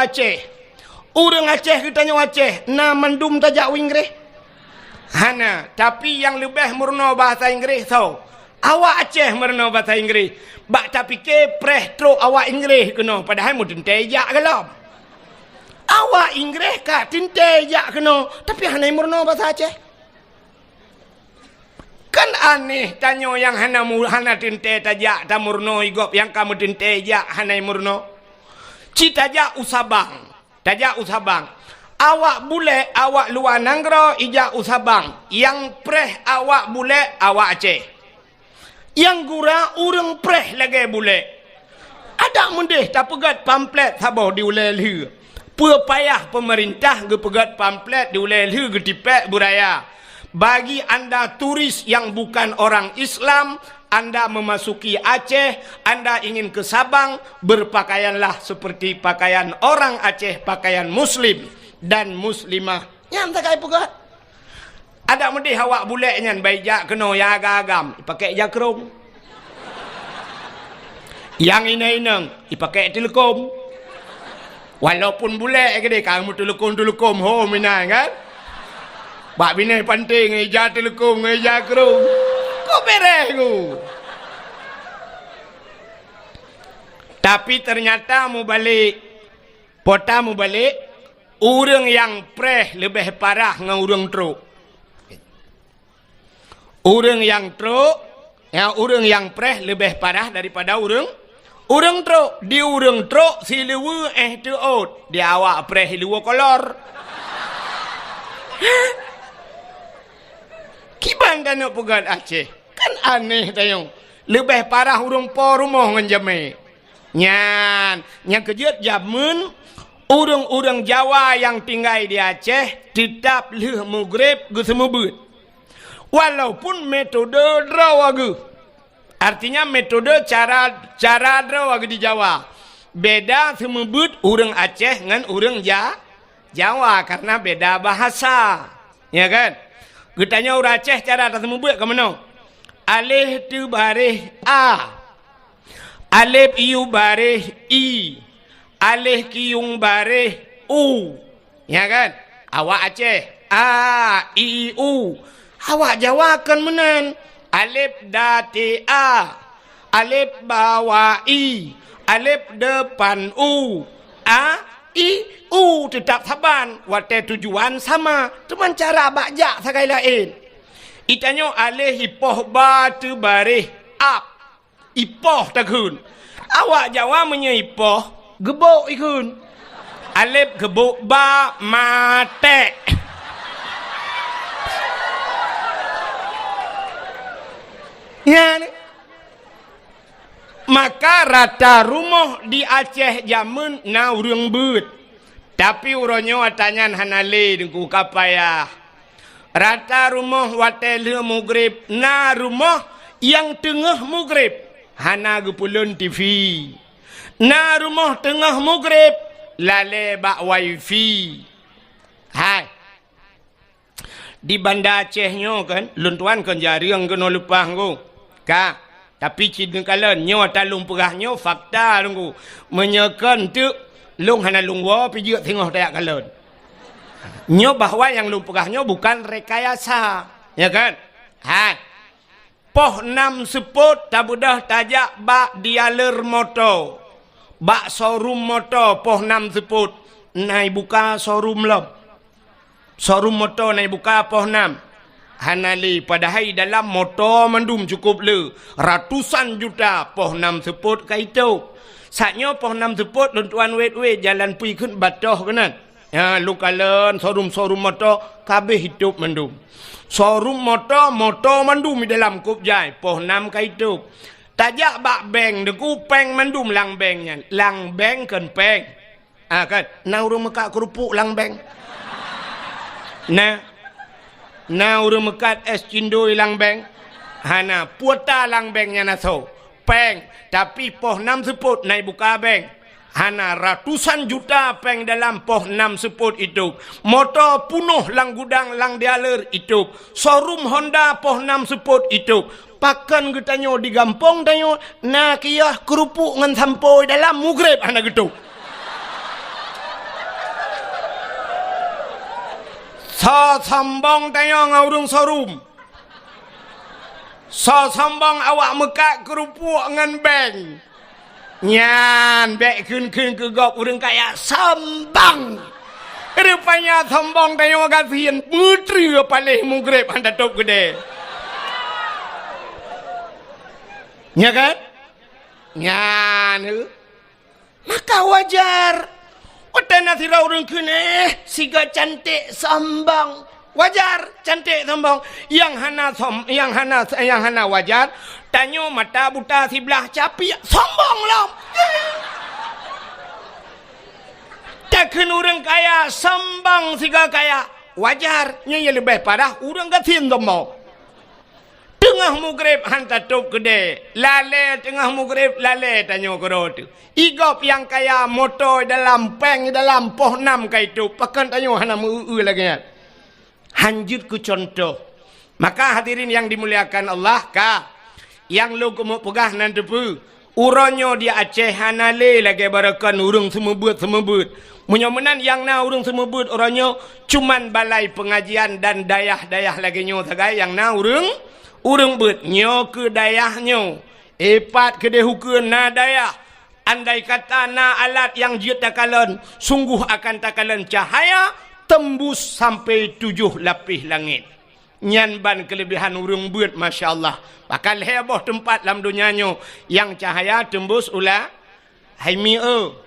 Aceh. Urang Aceh kita nyo Aceh. Na mendum tajak Inggris. Hana, tapi yang lebih murno bahasa Inggris so. Awak Aceh murno bahasa Inggris. Bak tapi ke preh tro awak Inggris kena. Padahal mudin tejak kelam. Awak Inggris kak tintejak kena. Tapi hana murno bahasa Aceh. Kan aneh tanyo yang hana tinte tajak ta murno igop yang kamu tinte jak hana murno. Citajak usabang. Tajak usabang. Awak bule awak luar nanggro ijak usabang. Yang preh awak bule awak Aceh. Yang gura urang preh lagi bule. Ada mendeh tak pegat pamflet sabah diulai leh. Payah pemerintah ge pegat pamflet diulai leh ge tipek buraya. Bagi anda turis yang bukan orang Islam, anda memasuki Aceh, anda ingin ke Sabang, berpakaianlah seperti pakaian orang Aceh, pakaian muslim dan muslimah. Yang tak kaya pegat. Ada mendih awak buleknya, baik kena yang agak-agam, pakai jakrung. Yang inang-inang, dipakai telekom. Walaupun bulek ke dia, kamu telekom ho minang kan? Bak bina penting ngeja telekom ngeja kerung. Kok beres ku? Tapi ternyata mu balik pota mu balik urang yang preh lebih parah dengan urang truk. Urang yang truk, ya urang yang preh lebih parah daripada urang truk. Di urang truk si lewe tu out. Di awak preh lewe kolor. Kiban dan nak pegat Aceh. Kan aneh tayong. Lebih parah urang po rumah dengan jame. Yang kejut jamun. Urang-urang Jawa yang tinggal di Aceh. Tetap leh mugrib ke semubut. Walaupun metode draw agu. Artinya metode cara draw agu di Jawa. Beda semubut urang Aceh dengan urang Jawa. Karena beda bahasa. Ya kan? Getanya orang Aceh cara tak semua buat ke mana? Alif tu baris A. Alif iu baris I. Alif kiung baris U. Ya kan? Awak Aceh A, I, U. Awak Jawa kan menan. Alif dati A. Alif bawah I. Alif depan U. A, I, tetap saban. Watai tujuan sama. Cuma cara bakjak sekali lain. Itanyo alih ipoh batu baris up. Ipoh takun. Awak Jawa ipoh gebok ikun. Alif gebok ba mate. Ya ni. Maka rata rumah di Aceh jamun na urang but. Tapi uronyo atanyan hanale dengku kapaya. Rata rumah watel mugrib na rumah yang tengah mugrib. Hana gepulun TV. Na rumah tengah mugrib lale bak wifi. Hai. Di Banda Acehnya kan, luntuan kan jaring kena lepas ko. Kak. Tapi cina kalian nyo talung perahnya fakta tunggu menyekan tu lung hana lungwa pijak tengah tayak kalian. Nyo bahawa yang lung perahnya bukan rekayasa, ya kan? Ha. Poh 6 seput tabudah tajak bak dialer motor. Bak showroom motor poh 6 seput. Nai buka showroom lom. Showroom motor nai buka poh 6. Hanali padahal dalam motor mendum cukup le ratusan juta poh 6 seput kaitu. Saknya poh 6 seput luntuan wet jalan pui kun batoh kanan. Ya lukalan showroom motor kabeh hidup mendum. Showroom motor mendum di dalam kupjai poh 6 kaitu. Tajak bak bank deku peng mendum lang banknya. Lang bank kan peng. Kan na urang mekak kerupuk lang bank. Na urang mekat es cindoi lang beng. Hana puata lang bengnya naso. Peng. Tapi poh 6 seput naik buka beng. Hana ratusan juta peng dalam poh 6 seput itu. Motor punuh lang gudang lang dialer itu. Showroom Honda poh 6 seput itu. Pakan getanyo di gampong tanyo. Na kiyah kerupuk ngan sampoi dalam mugrib hana gitu. So sombong tanya ngurung sorum. So sombong awak mekak kerupuk ngan beng. Nyan bek kun ke gop urang kaya sombong. Rupanya sombong tanya kasihan putri palih mugrib anda top gede. Nya kan? Nyan. Maka wajar. Otana sira urang kene siga cantik sombong. Wajar cantik sombong. Yang hana wajar. Tanyo mata buta sebelah capi sombong lah. Takkan urang kaya sombong siga kaya. Wajar nya lebih parah urang gatin sombong. Tengah mugrib hantar top gede. Lale tengah mugrib lale tanyo kerot. Igop yang kaya motor dalam peng dalam poh 6 kai tu. Pakan tanyo hana mu lagi. Hanjut ku contoh. Maka hadirin yang dimuliakan Allah ka. Yang lu kemu pegah nan depu. Uronyo dia Aceh hanale lagi barakan urung semebut. Menyomenan yang na urung semebut uronyo cuman balai pengajian dan dayah-dayah lagi nyo sagai yang na urung bet nyo ke dayahnyo. Epat ke dehukun na dayah. Andai kata na alat yang jiut takalan, sungguh akan takalan cahaya tembus sampai 7 lapis langit. Nyan ban kelebihan urung bet, Masya Allah. Bakal heboh tempat dalam dunianyo yang cahaya tembus ulah. Hai mi'o.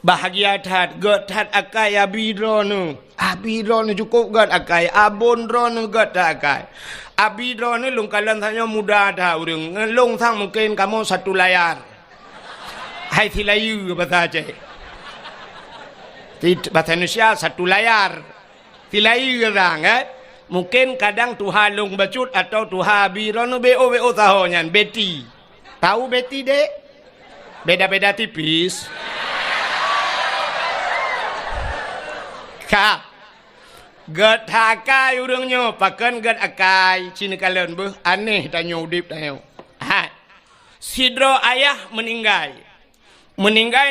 Bahagia tat, god tat akai abidronu. Abidronu cukup god akai, abondronu god akai. Abidronu lungkalan tanya muda dah urung. Ngelung sang mungkin kamu 1 layar. Hai tilayu bahasa Aceh. Bahasa Indonesia 1 layar. Tilayu kadang mungkin kadang Tuhan long bacut atau Tuhan abidronu BO tahonya Betty. Tahu Betty dek? Beda-beda tipis. Kak, gad hakai urangnya, pakan gad akai, cina kalian beh, aneh tanya udip tanya. Sidro ayah meninggal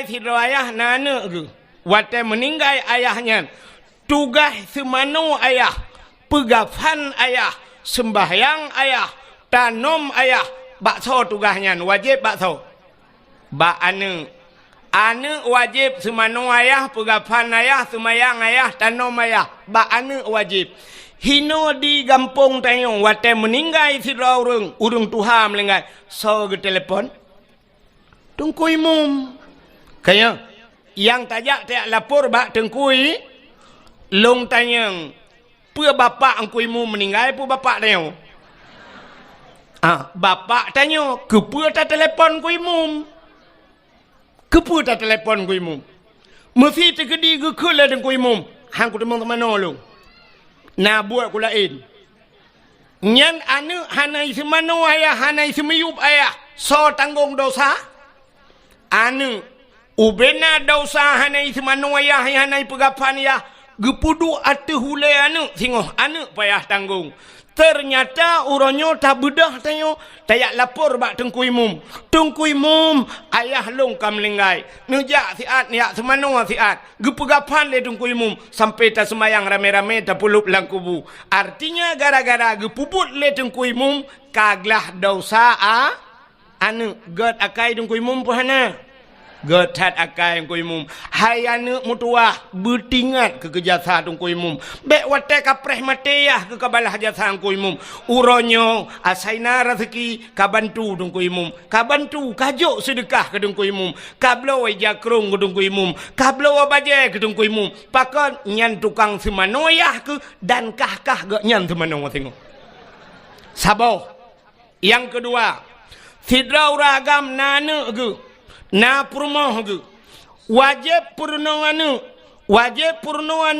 sidro ayah nana ke, wate meninggal ayahnya, tugas semano ayah, pegafan ayah, sembahyang ayah, tanom ayah, bakso tugasnya, wajib bakso, ane wajib semano ayah, pegafan ayah, semayang ayah, tanom ayah. Ane wajib. Hino di gampung tanyong, wate meninggal si urung Tuhan meninggal. So ke telefon. Tungkui mum. Kaya, yang tajak lapor bak tengkui, long tanyang, pua bapak angkui mum meninggal, pua bapak tanyong. Bapak tanyong, kepua tak telefon kui mum. Kepu tak telefon ku imum. Mesti terkedi ke kela dengan ku imum. Hang ku teman-teman nolong. Na buat ku lain. Nyan anu hanai semano ayah, hanai semiyup ayah. So tanggung dosa. Anu ubena dosa hanai semano ayah, hanai pegapan ayah. Gepudu atu hulai anu. Singoh anu payah tanggung. Ternyata uronyo tak bedah tanyo tayak lapor bak tengku imum ayah long kam lenggai nejak siat niak semano siat gepegapan le tengku imum sampai tak semayang rame-rame tak pulup lang kubu. Artinya gara-gara gepuput le tengku imum kaglah dosa anu god akai tengku imum pohana god tat akai tengku imum hai anu mutuah bertingat ke kejasa tengku imum bek wate kapreh mateyah ke kabalah jasa tengku imum uronyo asaina rezeki kabantu tengku imum kabantu kajuk sedekah ke tengku imum kablo jakrung ke tengku imum kablo baje ke tengku imum pakon nyan tukang semanoyah ke dan kah gak nyan semano tengok saboh. Yang kedua sidrau ragam nana ke na purmoh ke wajib purno anu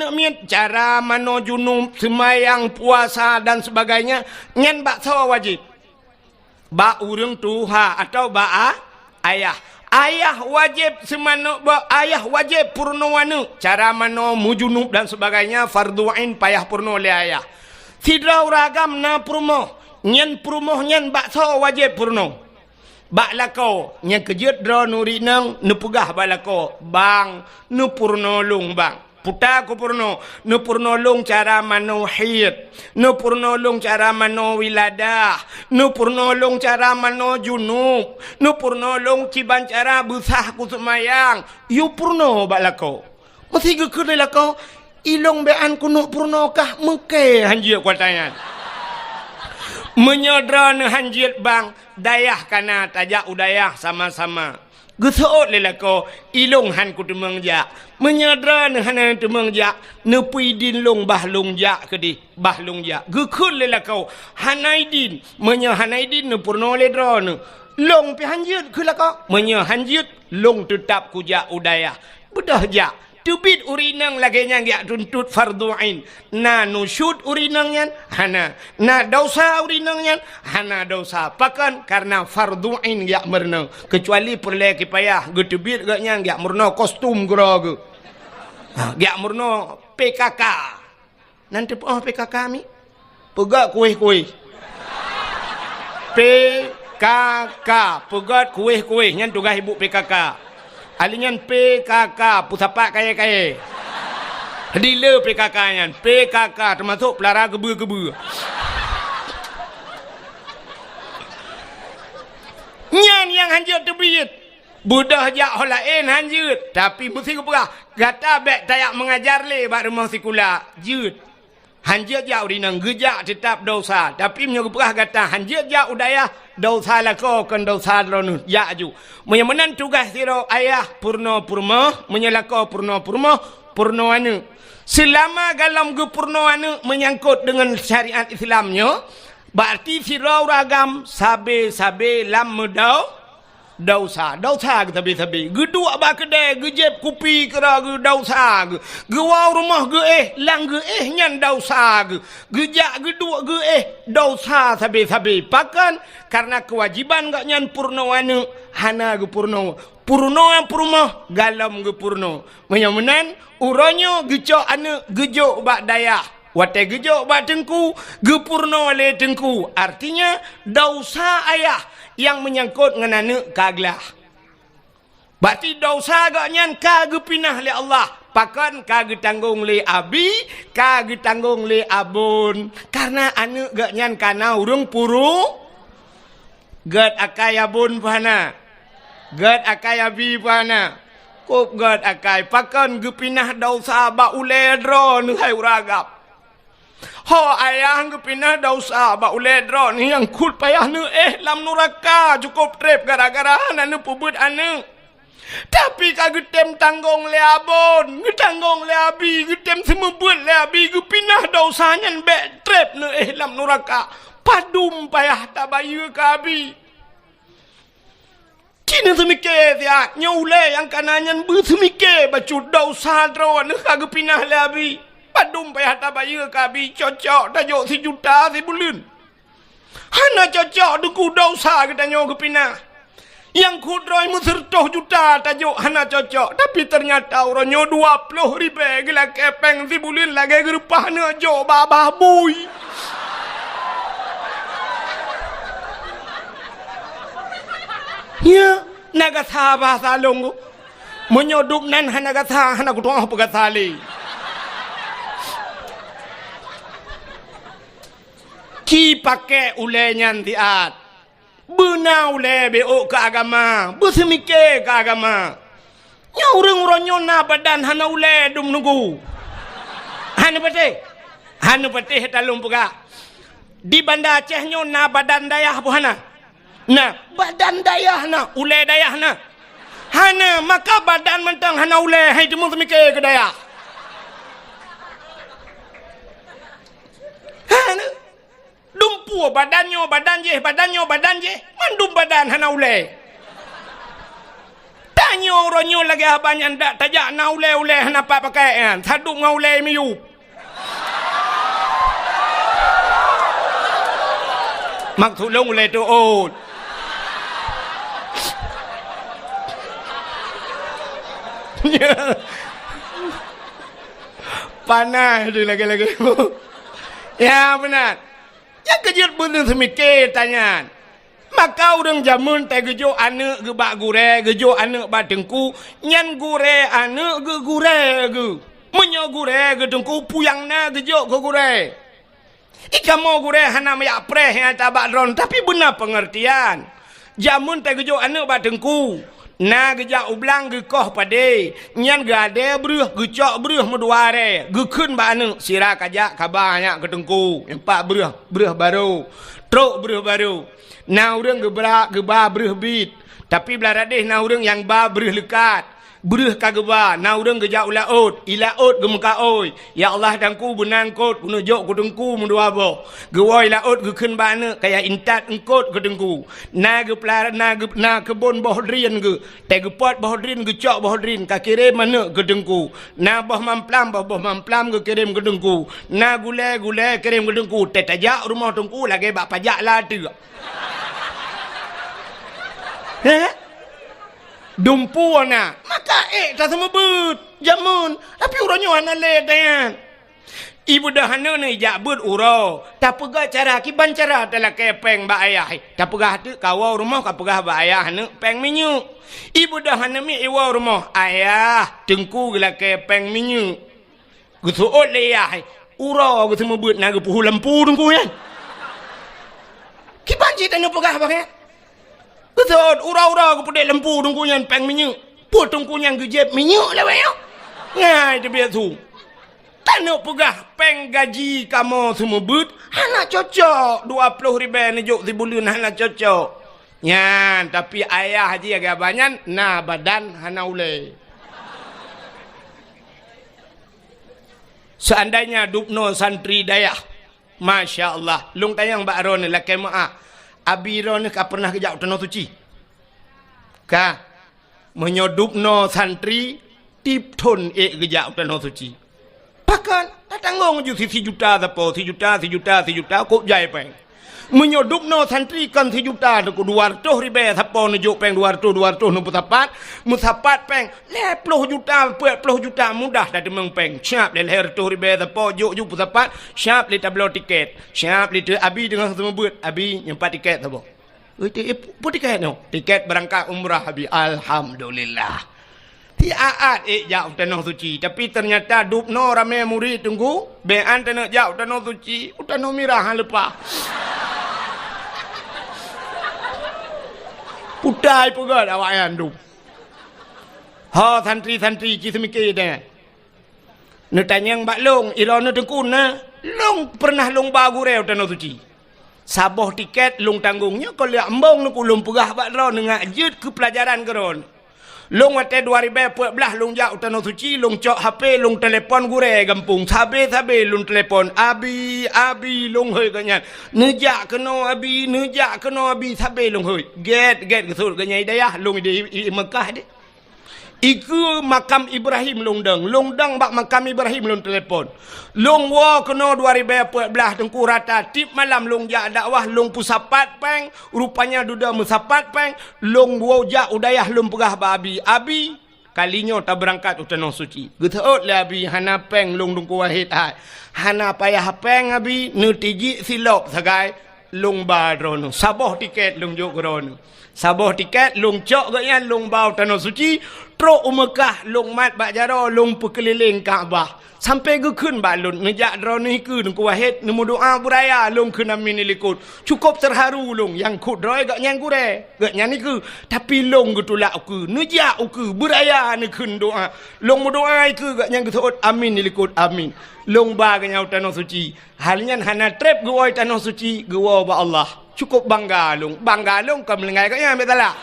miat cara mano junub semayang puasa dan sebagainya ngan bak sawa wajib bak urung tuha atau bak ayah wajib semano ayah wajib purno anu cara mano mujunub dan sebagainya fardu ain payah purno le ayah sidrau ragam na purmoh nyan bak sawa wajib purno bak lako nya kejut dro nuri nang nu pegah balako bang nu purno lung bang puta ku purno nu purno long cara mano haid nu purno long cara mano wiladah nu purno long cara mano junub nu purno long ciban cara busah ku semayang yu purno balako mesti gekeun lako ilong bean kuno purno kah mengke hanjir kuatangan menyodra ne hanjir bang dayah kana tajak udayah sama-sama Gusot lelako ilong han ku temeng ja menyadra ne hanan temeng ja ne puidin long bah long ja kedi bah long ja gukul lelako hanaidin menya hanaidin ne purno ledro ne long pi hanjut kulako menya hanjut long tetap ku ja udaya bedah ja tubit urinang lagi yang ya tuntut fardu ain na nusyud urinang yan hana na dosa urinang yan hana dosa pakan karena fardu ain ya merna kecuali perle kipayah getubit gak yang ya merna kostum grog ya merna PKK nanti PKK mi pegak kuih PKK pegat kuih nyan tugas ibu PKK alingan PKK pusapak kaya-kaya dealer PKK nyan PKK termasuk pelara gebu-gebu nyan yang hanjut terbit budah jak holain hanjut tapi mesti kepegah gata bek tayak mengajar le bak rumah sekolah jut hanjut jak urinang gejak tetap dosa tapi menyokepegah gata hanjut jak udayah dosa lako kan dosa lonu ya ju menyamanan tugas siro ayah purno purmo menyalako purno anu selama dalam ge purno anu menyangkut dengan syariat Islamnya berarti siro ragam sabe lam medau dosa sabi gedua ba kedai gejep kupi kera ge dosa ge wau rumah ge lang ge nyan dosa gejak gedua ge dosa sabi pakan karena kewajiban gak nyan purno anu hana ge purno galam ge purno menyamanan uronyo geco anu gejo bak dayah wate gejo bak tengku ge purno le tengku artinya dosa ayah yang menyangkut ngenane kaglah berarti dosa gak nyan kage pinah le Allah pakan kage tanggung le abi kage tanggung le abun karena anu gak nyan kana urung puru gad akai abun pahana gad akai abi pahana kop gad akai pakan ge pinah dosa ba uledro nu hai uragap ho ayah ke pinah dosa ba uledro ni yang kut payah nu lam nuraka cukup trip gara-gara anu pubut anu tapi kagetem tanggung le abon tanggung le abi getem semebut le abi ke pinah dosa nyan be trip nu lam nuraka padum payah tabayu ka abi kini semike ya nyaule yang kananyan bu semike bacut dosa dro nu kage pinah le abi padum payah tabayu kabi cocok tajuk si juta si bulun hana cocok duku dosa kita nyo kepina yang kudroi musertoh juta tajuk hana cocok tapi ternyata orangnya 20 ribu gila kepeng si bulun lagi gerupah na jo babah bui ya naga sabah salongo menyodup nan hana gata hana kutuang pegasali ki pakai ulenyan tiat bena ule beo ke agama bersemike ke agama nya urang-urangnya na badan hana ule dum nunggu hana pete talung pega di Banda Aceh nya na badan dayah buhana nah badan dayah na ule dayah na hana maka badan mentang hana ule hai temu semike ke dayah hana dumpu badannya badan je mandum badan hana ule tanya orangnya lagi abanyan dak tajak na ule hana pakai kan saduk ngaule miyu maksud long ule tu ot panah tu lagi ya benar ya kejut bener semike tanya maka orang jamun teh gejo ane ge bak gure gejo ane bak tengku nyan gure ane ge gure ge menyo nyo gure gedengku puyang na gejok ko gure. Ika mau gure hana me apre yang tabak ron tapi benar pengertian. Jamun te gejok ane batengku. Na gejak ublang gekoh pade. Nyan gade beruh gecok beruh meduare. Gekun ba ane sira kajak kabanya gedengku. Empat beruh baru. Truk beruh baru. Na urang geba beruh bit. Tapi beladeh na urang yang ba beruh lekat. Beruh kageba, na urang gejak ulaut, ilaut gemeka oi. Ya Allah dangku benangkot, guna jok kudengku mendua boh. Gewoi laut gekun bana kaya intat engkot kudengku. Na geplar na kebun boh drin ge. Te gepot boh drin gecok boh drin ka kirim mana kudengku. Na boh mamplam ge kirim kudengku. Na gule kirim kudengku. Te tajak rumah tengku lagi bak pajak lah tu. Dumpu na maka tak sama but jamun tapi uronyo ana le dayan ibu dah hana ni jak but uro tak pegah cara kiban cara telah kepeng ba ayah tak pegah tu kawau rumah ka pegah ba ayah hana peng minyu ibu dah hana mi iwa rumah ayah tengku gela kepeng minyu gusuot le ayah uro gu sama but na gu puhu lampu tengku ya kiban cita no pegah ba ke betul, ura-ura aku pedek lempu tungkunya peng minyak. Put tungkunya gejep minyak lah weh. Ngai dia biar tu. Tak nak pegah peng gaji kamu semua but. Hana cocok. 20 ribu ni jok di bulan hana cocok. Nyan, tapi ayah haji agak banyak. Nah badan hana ule. Seandainya dupno santri dayah. Masya Allah. Lung tayang Mbak Ron ni laki maaf. Abi ron ka pernah kejak tanah suci. Ka menyodupno santri tip ton kejak tanah suci. Pakan tanggung ju 1 juta tapo 1 juta kok jai peng. Menyodupno santri kan 1 juta ku 200 ribu tapo njuk peng 200 nu mutapat peng 10 juta 40 juta mudah dah demeng peng. Siap le 100 ribu tapo juk mutapat siap le tablo tiket. Siap le tu abi dengan semua buat abi nyempat tiket tapo. Tiket no. Tiket berangkat umrah abi alhamdulillah. Tiaat jauh tanah suci tapi ternyata dupno ramai murid tunggu bean tanah jauh tanah suci tanah mirah lepas putai pegat awak yang dup ha santri kismiki dah nak tanya Mbak Long ilona tengkun na Long pernah Long bagu reu tanah suci saboh tiket Long tanggungnya kalau ambong nak ulung pegah Mbak Long dengan jut ke pelajaran keron Long wate 2014 long jauh tanah suci long cok HP long telefon gure gampung sabe long telefon abi long hoi ganyan nejak keno abi sabe long hoi get kesul ganyan dayah long di Mekah de iku makam Ibrahim long dang bak makam Ibrahim long telefon long wa keno 2014 tengku rata tip malam long jak dakwah long pusapat peng rupanya duda musapat peng long wa jak udayah long pegah ba abi kalinya tak berangkat tanah suci getot le abi hana peng long dungku wahid hana payah peng abi nutiji silop sagai long ba drono saboh tiket long jok grono saboh tiket long cok ganyan long bau tanah suci truk Mekah long mat bak jaro long perkeliling Kaabah sampai ke kun balun ngejak drone ni ku ku wahid nemu doa buraya long kun amin likut cukup terharu long yang kut droi gak nyang gure gak nyang ni ku tapi long getulak ku ngejak ku buraya ni kun doa long doa ku gak nyang getut amin likut amin long ba ganyau tanah suci halnya hana trip goi tanah suci gua ba Allah cukup bangga long kam lengai gak nyang betala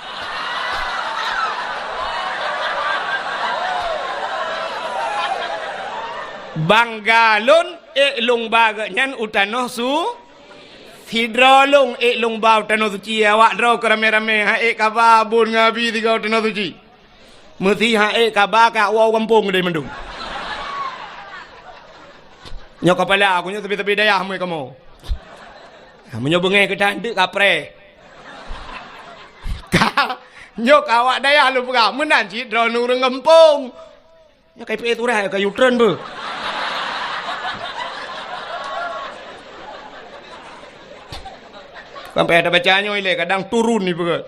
Banggalon long baga nyan utanoh su hidro long long bau utanoh suci awak dro kerame-rame ha kababun ngabi tiga utanoh suci mesti ha kabaka wow kampung deh mendung nyok kepala aku nyok tepi-tepi dayah mu kamu menyo bengai ke tandik kapre nyok awak dayah lu pegah menan cidro nurung kampung nyok kai pe turah kayu tren be sampai ada bacanya ile kadang turun ni berat.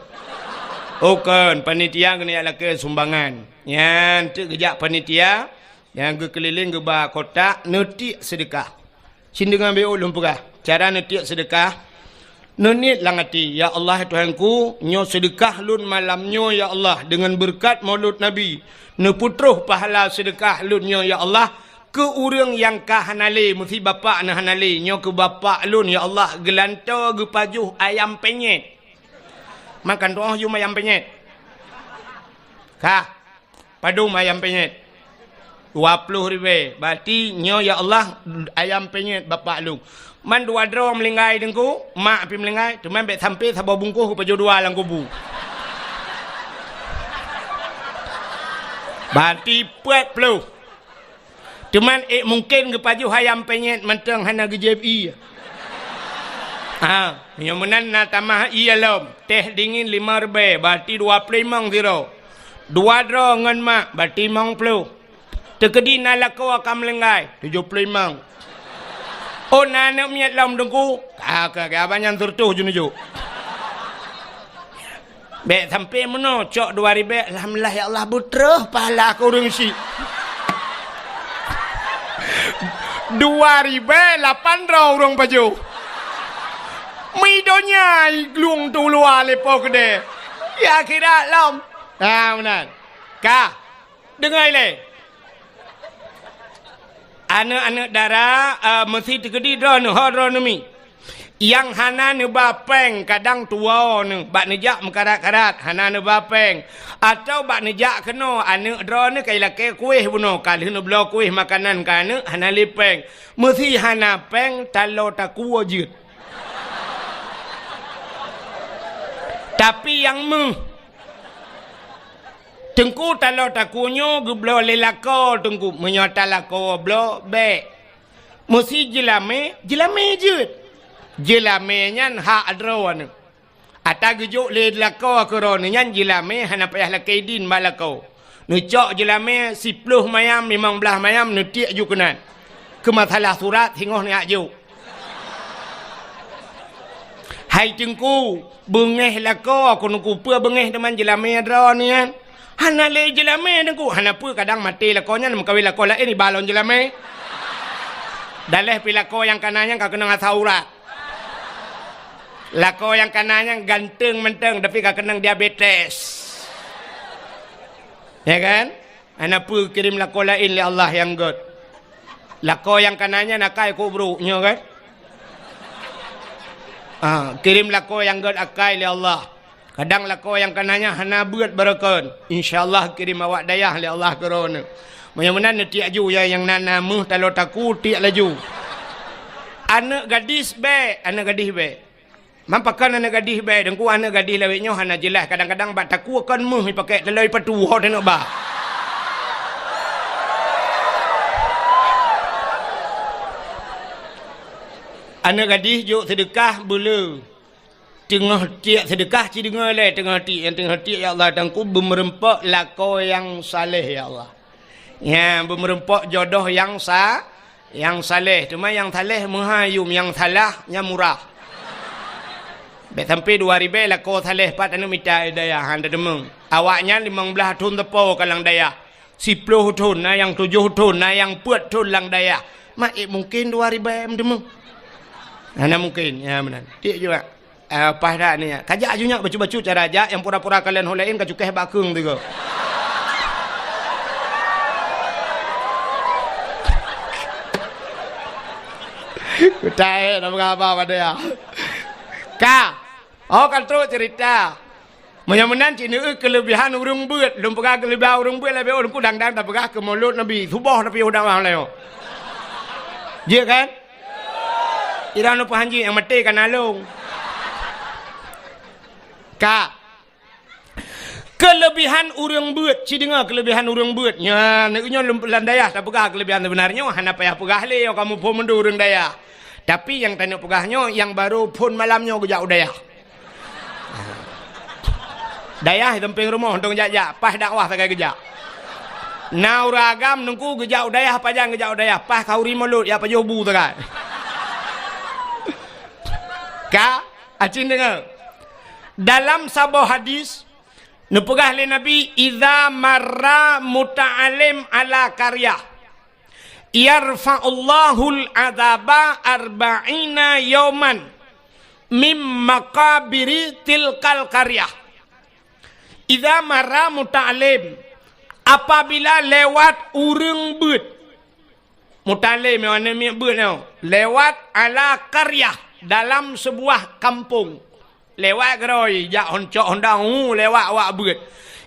Oken panitia kena ala ke sumbangan. Yan tu kejak panitia Yang ke keliling ke bah kotak netik sedekah. Sin dengan be ulun pegah. Cara netik sedekah. Nenit lang hati, ya Allah Tuhanku, nyo sedekah lun malamnyo ya Allah dengan berkat Maulud Nabi. Ne putruh pahala sedekah lun nyo ya Allah ke urang yang ka hanale mesti bapa na hanale nyo ke bapa lun ya Allah gelanto ge pajuh ayam penyet. Makan doa you ayam penyet. Ka padu ayam penyet. 20 ribu. Berarti nyo ya Allah ayam penyet bapa lu. Man dua draw melingai dengku, mak pi melingai, teman bet sampai sabau bungkuh ku paju dua lang kubu. Berarti puat pelu. Teman mungkin ke paju hayam penyet mentang hana ke JFI. Yang menan na tamah iya lom. Teh dingin 5 ribu, berarti 25 zero. Dua draw ngan mak, berarti 50. Tekedi na lako akan melingai, 75. Oh nana miat lam dengku. Kakak abanyan turtuh junuju. Bek sampai mana cok 2000 alhamdulillah ya Allah butrah pahala aku urang si. 2008 orang paju. Mi donya glung tu luar lepo gede. Ya kira lam. Benar. Ka. Dengar le. Anak-anak darah mesti terkedi drone mi. Yang hana ne bapeng kadang tua ne bak nejak mekarat-karat hana ne bapeng atau bak nejak kena anak drone kai lake kuih buno kali ne belo kuih makanan kana hana lipeng mesti hana peng talo taku wajud. Tapi yang tengku talo takunyo geblo lelako tengku menyata lako blo be mesti jelame jut jelame nyan ha adroan ata gejuk le lako korone nyan jelame hana payah lakaidin malako ne cok jelame 10 mayam 15 mayam ne tiak ju kenan ke masalah surat hingoh ni aju hai tengku bengeh lako kunku pua bengeh teman jelame adro ni kan hana le jelame dengku hana pu kadang mati lakonya nak kawin lako lain ni balon jelame daleh pi lako yang kananya kau kena ngasurat lako yang kananya ganteng menteng tapi kau kena diabetes ya kan hana pu kirim lako lain li Allah yang god lako yang kananya nakai kubru nyo kan kirim lako yang god akai li Allah. Kadang lako yang kananya hana buat berakan. InsyaAllah kirim awak dayah li Allah korona. Mana-mana ni tiak ju yang nana muh talo taku tiak laju. Anak gadis be, anak gadis be. Mampakan anak gadis be, dengku anak gadis lawiknya hana jelas. Kadang-kadang bak taku akan muh pakai telai patu ho tengok ba. Anak gadis juk sedekah bulu. Tengah tiak sedekah ci dengar le tengah tiak ya Allah tangku bermerempak lako yang saleh ya Allah. Ya bermerempak jodoh yang saleh. Cuma yang saleh menghayum, yang salah yang murah. Bet sampai 2000 lako saleh pat anu minta daya handa demeng. Awaknya 15 tahun tepo kalang daya. 10 tahun na yang 7 tahun na yang 4 tahun lang daya. Mak mungkin 2000 demeng. Ana mungkin ya benar. Tiak juga. Apa dah ni? Kajak ajunya bacu-bacu cara aja yang pura-pura kalian holein kacukeh bakung tu ke. Kutai nak apa pada ya? Ka, kan terus cerita. Menyamunan cini kelebihan urung buat, lum pegah kelebihan urung buat lebih orang kudang-dang tak pegah ke mulut Nabi, subuh tapi udah mahal leo. Dia kan? Ira nu pahanji yang mati kan alung. Ka kelebihan urang buat ci dengar kelebihan urang buat nya neknya lempelan daya tak pegah kelebihan sebenarnya hana payah pegah le kamu pun mendu urang daya tapi yang tanya pegahnya yang baru pun malamnya gejak daya daya temping rumah untuk jajak pas dakwah pakai gejak nauragam nungku gejak daya pajang gejak daya pas kau rimulut ya pajuh bu tekan ka acin dengar dalam sebuah hadis nepegah oleh Nabi idza marra muta'alim ala karya yarfa'ullahul adzaba arba'ina yauman mim maqabiri tilkal qaryah. Idza marra muta'alim, apabila lewat urang beut. Muta'alim mana mi beut tau? Lewat ala qaryah, dalam sebuah kampung. Lewat geroi jak honcok hondang lewat awak beut.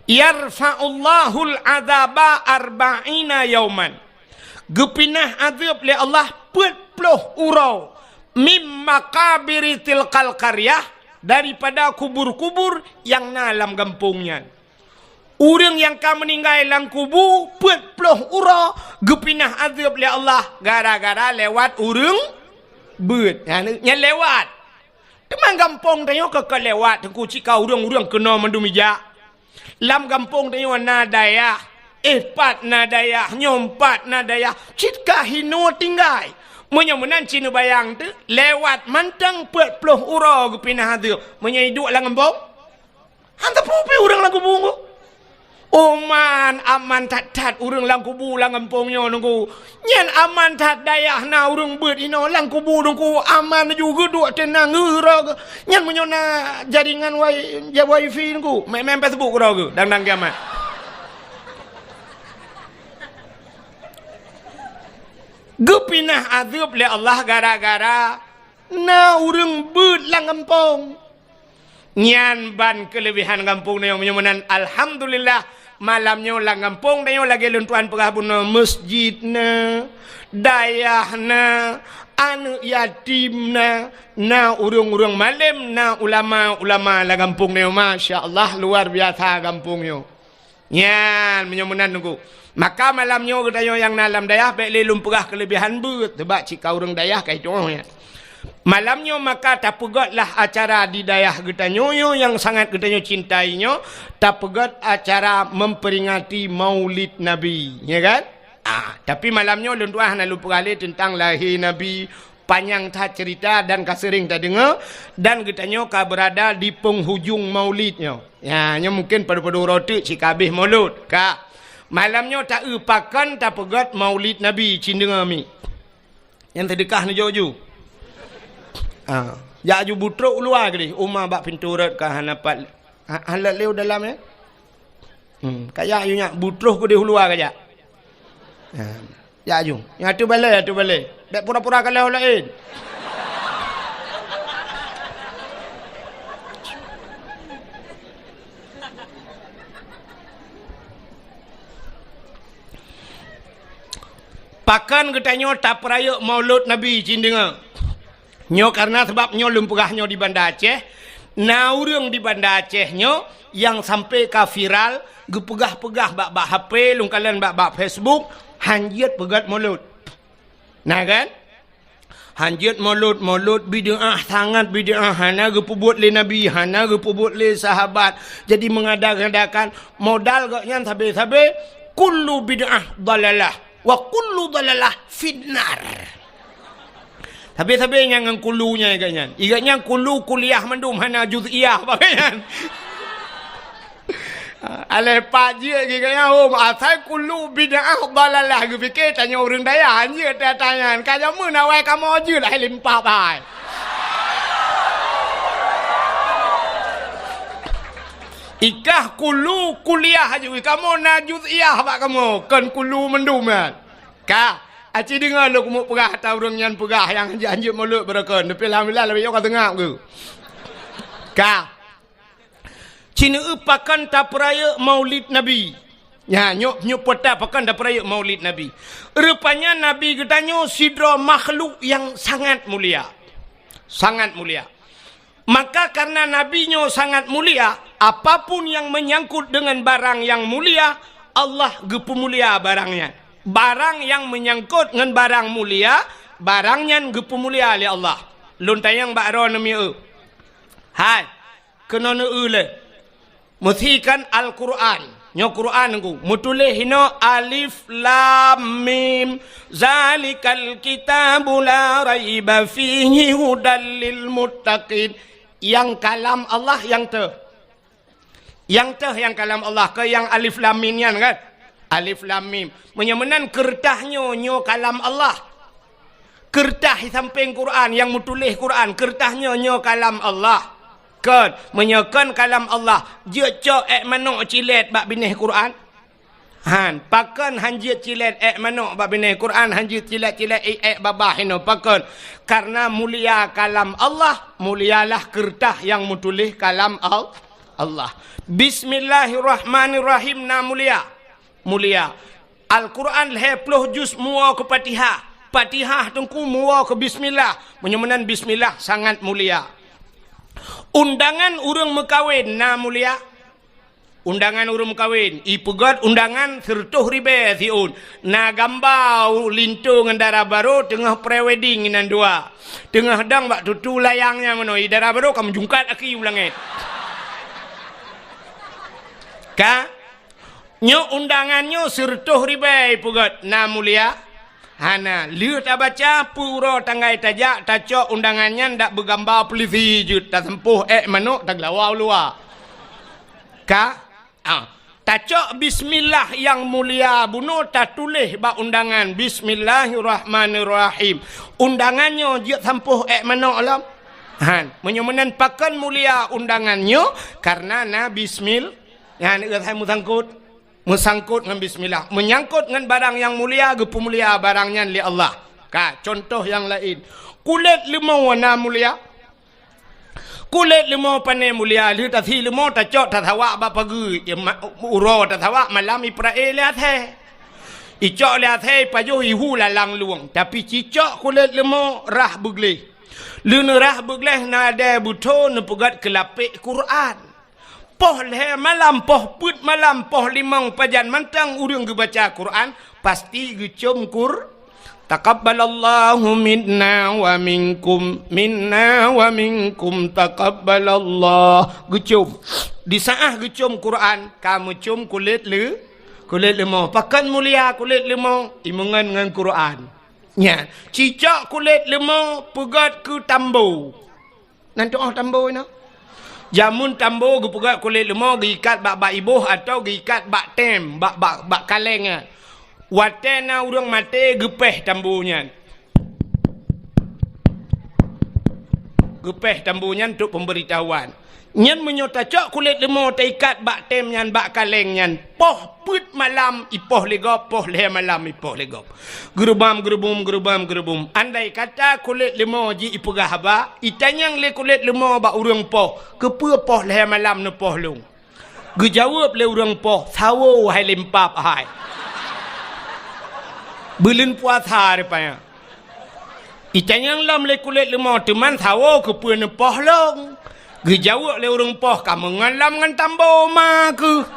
Yarfa'ullahul adzaba arba'ina yauman. Gepinah azab li Allah 40 urau mim maqabiri tilkal qaryah, daripada kubur-kubur yang dalam kampungnya. Orang yang kau meninggal dalam kubur 40 urau gepinah azab li Allah gara-gara lewat urang beut. Yang lewat teman kampung tanya ke lewat tengku cika urang-urang kena mendumija. Lam kampung tanya nadaya pat nadaya nyompat nadaya cika hino tinggal. Menyamunan Cina bayang tu lewat mantang 40 urau gepinah tu menyai duk lang kampung. Hanta pupi urang lang kubur. Oman aman tat urang lang kubur lang kampungnya nunggu. Nyan aman tat dayah na urang beut ino lang kubur nunggu aman juga duk tenang urang. Nyan menyona jaringan wifi nunggu. Main Facebook urang ke dang kiamat. Gepinah azab li Allah gara-gara na urang beut lang kampung. Nyan ban kelebihan kampung na yang menyamanan alhamdulillah malamnya lang kampung na lagi luntuan perabun masjid na dayah na anu yatim na urang-urang malam na ulama-ulama lang kampung na masya-Allah luar biasa kampung yo. Nyan menyamanan nunggu. Maka malamnya kita yang dalam dayah baik lelum perah kelebihan beut sebab cika orang dayah kai contohnya. Malamnya maka tak pegatlah acara di dayah kita nyoyo yang sangat kita cintainya, tak pegat acara memperingati Maulid Nabi, ya kan? Tapi malamnya luntuah nak lupa kali tentang lahir Nabi, panjang tak cerita dan kasering tak dengar, dan kita nyoka berada di penghujung Maulidnya. Ya, mungkin pada roti cika habis Maulud, kak. Malamnya tak upakan tak pegat Maulid Nabi Cina mi. Yang terdekah ni jauh-jauh. Ya ju butruk luar ke ni. Umar bak pintu rat ka hanapat. Halat leu dalam ya. Kayak you nyak butruk ke di luar ke ja. Ya ju. Yang tu balai. Dak pura-pura kalau lain. Pakan katanya tak peraya Maulud Nabi Cina. Nyo karena sebab nyo lumpurahnya di Bandar Aceh. Na urang di Bandar Aceh nyo yang sampai ke viral gepegah-pegah bak HP, lungkalan bak Facebook, hanjit pegat Maulud. Nah kan? Hanjit Maulud bid'ah sangat bid'ah. Hana gepubuat le Nabi, hana gepubuat le sahabat. Jadi mengadakan modal gaknya sabe-sabe kullu bid'ah dalalah. Wa kullu dalalah finnar. Tapi yang kulunya igaknya. Igaknya kulu kuliah mendum hana juz'iyah bagaian. Aleh paji igaknya asal kulu bid'ah dalalah ge fikir tanya orang daya anje tanya kaya mun awai kamu je lah limpah bai. Ikah kulu kuliah aja kamu na juz'iyah bak kamu kan kulu mendum kan. Ka aci dengar lu kamu perah tahu orang yang perah yang janji mulut berakon tapi alhamdulillah lebih kau tengah ke. Ka Cina upakan tak peraya Maulid Nabi. Ya nyok peta pakan tak peraya Maulid Nabi. Rupanya Nabi katanya sidra makhluk yang sangat mulia. Sangat mulia. Maka karena nabinya sangat mulia, apapun yang menyangkut dengan barang yang mulia, Allah gepemulia barangnya. Barang yang menyangkut dengan barang mulia, barangnya gepemulia oleh Allah. Luntayang bakro nami hai, kena le. Muthikan Al-Quran. Nyo Quran ku mutulih hino alif lam mim zalikal kitabu la raiba fihi hudal lil muttaqin. Yang kalam Allah yang kalam Allah ke yang alif lam mim kan Alif lam mim. Menyemenan kertahnya nyo kalam Allah. Kertah samping Quran yang menulis Quran, kertahnya nyo kalam Allah. Kan menyekan kalam Allah. Je cok manok cilet bab binih Quran. Han pakan hanjit cilet manok bab binih Quran, hanjit cilet-cilet babah hino pakan. Karena mulia kalam Allah, mulialah kertah yang menulis kalam Allah. Bismillahirrahmanirrahim na mulia. Mulia. Al-Quran 20 juz mua ke Fatihah. Fatihah tengku mua ke bismillah. Menyemenan bismillah sangat mulia. Undangan urang mekawin na mulia. Undangan urang kawin, ipegat undangan sertuh ribe siun. Na gambau lintu ngendara baru tengah pre-wedding inan dua. Tengah dang bak tutu layangnya menoi dara baru kamu jungkat aki ulangit. Ka nyo undangannya sertuh ribe ipegat na mulia. Hana liu tak baca puro tanggai tajak tacok undangannya ndak bergambar polisi jut tak sempuh manuk tak lawau luar. Ka tacok bismillah yang mulia bunuh tak tulis bak undangan bismillahirrahmanirrahim. Undangannya dia sampuh manuk alam. Han menyemenan pakan mulia undangannya karena na bismillah. Han saya musangkut. Musangkut dengan bismillah. Menyangkut dengan barang yang mulia gepu mulia barangnya li Allah. Contoh yang lain. Kulit limau warna mulia. Kulit limau panai mulia, li tasi limau tacok tatawak ba pagi, uro tatawak malam Israel lihat he. Icok lihat he pajuh ihu lalang luang, tapi cicok kulit limau rah begleh. Luna rah begleh nada buto nepegat kelapik Quran. Poh leh malam, poh put malam, poh limang pajan mantang urang gebaca Quran, pasti gecom Quran. Taqabbalallahu minna wa minkum taqabbalallah. Gecum di saah gecum Quran kamu cum kulit lemau pakan mulia kulit lemau imungan dengan Quran nya cicak kulit lemau pegat ke tambo nanti tambo ina jamun tambo ge pegat kulit lemau ge ikat bak ibuh atau ge ikat bak tem bak kaleng. Watena urang mate gepeh tambunya. Gepeh tambunya untuk pemberitahuan. Nyan menyota cok kulit lemau taikat bak tem nyan bak kaleng nyan. Poh put malam ipoh legop, poh leh malam ipoh legop. Gerubam. Andai kata kulit lemau ji ipegah ba, itanyang le kulit lemau bak urang poh. Kepa poh leh malam ne poh lung. Gejawab le urang poh, sawo hai lempap hai. Belin puasa rupanya. Itanyang lam le kulit lemau teman sawo ke pun poh long. Gejawab le urang poh kamu ngalam ngan tambo ma ke.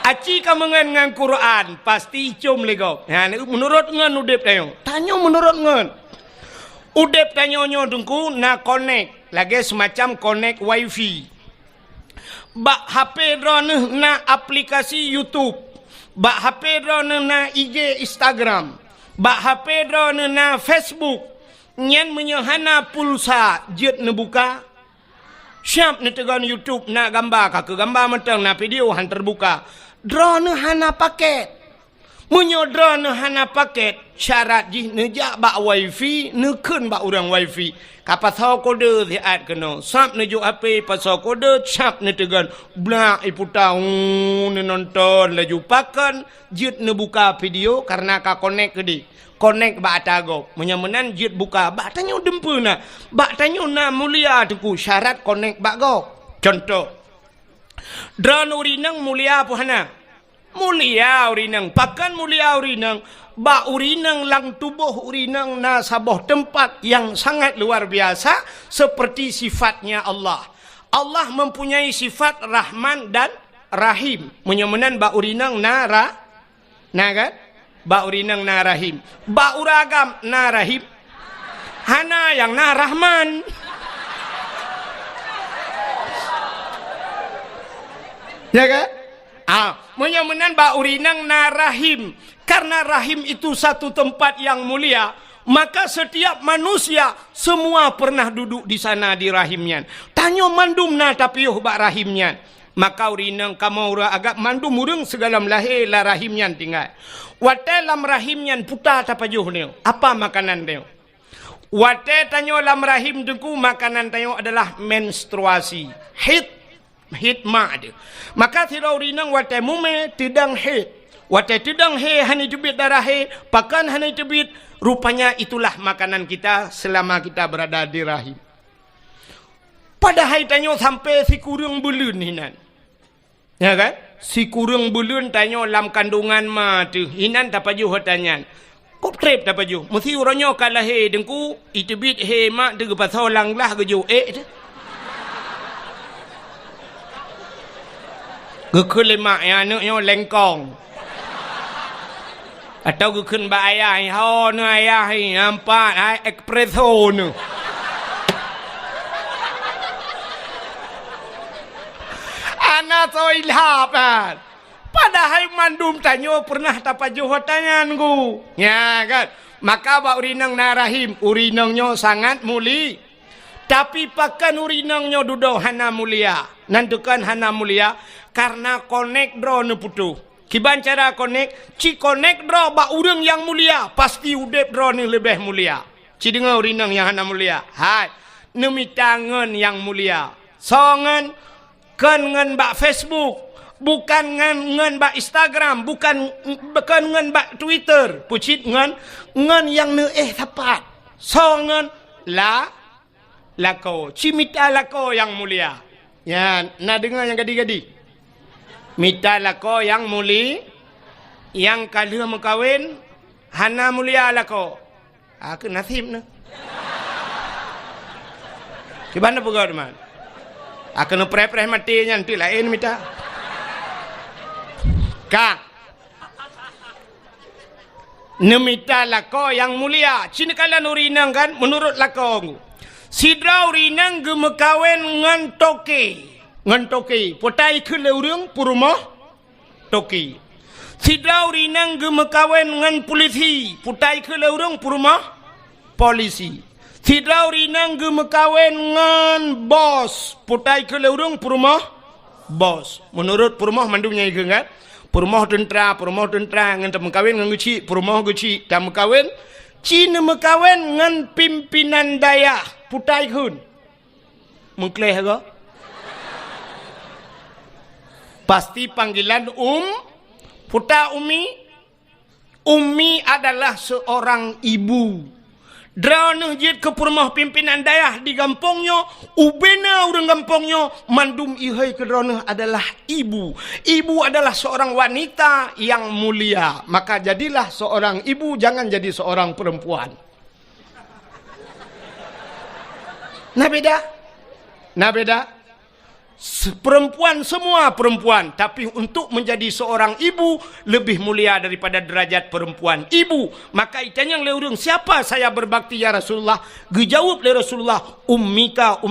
Aci kamu ngan Quran pasti cum le go. Ha menurut ngan udep tayo. Tanyo menurut ngan. Udep tanyonyo dengku na connect lagi semacam connect wifi. Bak HP drone na aplikasi YouTube. Bak HP drone na IG Instagram. Bak HP drone na Facebook. Nyan menyahana pulsa jet ne buka. Siap ne tegan YouTube na gambar ke gambar mentang na video han terbuka. Drone hana paket. Munyo drone hana paket. Syarat jih nejak bak wifi ne keun bak urang wifi. Kapasal kode siat kena. Sap ne juk HP pasal kode sap ne tegan blak iputau ne nonton laju pakan jet ne buka video karena ka connect ke di. Connect bak atagop. Menyemenan jet buka bak tanyo dempuna. Bak tanyo na mulia tuku syarat connect bak go. Contoh. Drone urinang mulia apa hana? Mulia urinang. Pakan mulia urinang. Bak urinang lang tubuh urinang na sabuh tempat yang sangat luar biasa seperti sifatnya Allah. Allah mempunyai sifat Rahman dan Rahim. Menyemenan bak urinang na kan? Bak urinang na Rahim. Bak uragam na Rahim. Hana yang na Rahman. Ya kan? Menyemenan bak urinang na Rahim. Karena rahim itu satu tempat yang mulia, maka setiap manusia semua pernah duduk di sana di rahimnya. Tanyo mandum na tapi bak rahimnya. Maka urinang kamu agak mandu murung segala lahir lah rahimnya tinggal. Wate lam rahimnya putar tapajuh ni. Apa makanan dia? Wate tanyo lam rahim dengku makanan tanyo adalah menstruasi. Hit ma dia. Maka tidak urinang wate mume tidang hit. Wate tidang he hani tebit darah he. Pakan hani tebit. Rupanya itulah makanan kita selama kita berada di rahim. Padahal tanyo sampai si kurung bulun hinan. Ya kan? Si kurung bulun tanyo lam kandungan ma tu. Hinan tak pajuh tanyan. Kop trip tak pajuh. Mesti uranyo kalah he dengku. Itu bit he mak tu pasal lang lah keju. Tu. Gekul lemak yang anaknya lengkong. Atau gekun ba ayah. Ho nu ayah. Nampak. Espresso nu. Anak so ilhapan. Padahal mandum tanyo pernah tapajuh tanyan ku. Ya kan. Maka ba urinang narahim. Urinangnya sangat muli. Tapi pakan urinangnya duduk hana mulia. Nantukan hana mulia. Karena konek dro ne putu. Kiban cara konek. Ci konek dro ba urang yang mulia. Pasti udep dro ni lebih mulia. Ci dengar urinang yang hana mulia. Hai. Nemi tangan yang mulia. Songan. Kan ngan bak Facebook, bukan ngan bak Instagram, bukan ngan bak Twitter, pucit ngan yang tepat. So ngan lako, cimita lako yang mulia. Ya, nak dengar yang gadi-gadi. Mita lako yang muli, yang kalau mengkawin, hana mulia lako. Aku nasib na. Gimana pegawai teman? Akan preh-preh matinya nanti lain minta. Kak. Nemita lako yang mulia. Cina kalian urinang kan menurut lako. Sidra urinang gemekawen ngan toke. Ngan toke. Potai ke leurung purumah toke. Sidra urinang gemekawen ngan polisi. Potai ke leurung purumah polisi. Tidak urinang gemekawen ngan bos. Putai ke leurung perumah bos. Menurut perumah mandumnya itu kan. Perumah tentera ngan tak mekawin ngan guci. Perumah guci tak mekawin. Cina mekawin ngan pimpinan daya. Putai kun. Mengkleh ke? Pasti panggilan Puta umi. Umi adalah seorang ibu. Drana jid ke perumah pimpinan dayah di kampungnya, ubena orang kampungnya, mandum ihai ke drana adalah ibu. Ibu adalah seorang wanita yang mulia. Maka jadilah seorang ibu, jangan jadi seorang perempuan. Nah beda? Nah beda? Perempuan semua perempuan, tapi untuk menjadi seorang ibu lebih mulia daripada derajat perempuan ibu. Maka itanya yang leurung, siapa saya berbakti ya Rasulullah? Gejawab oleh Rasulullah, ummika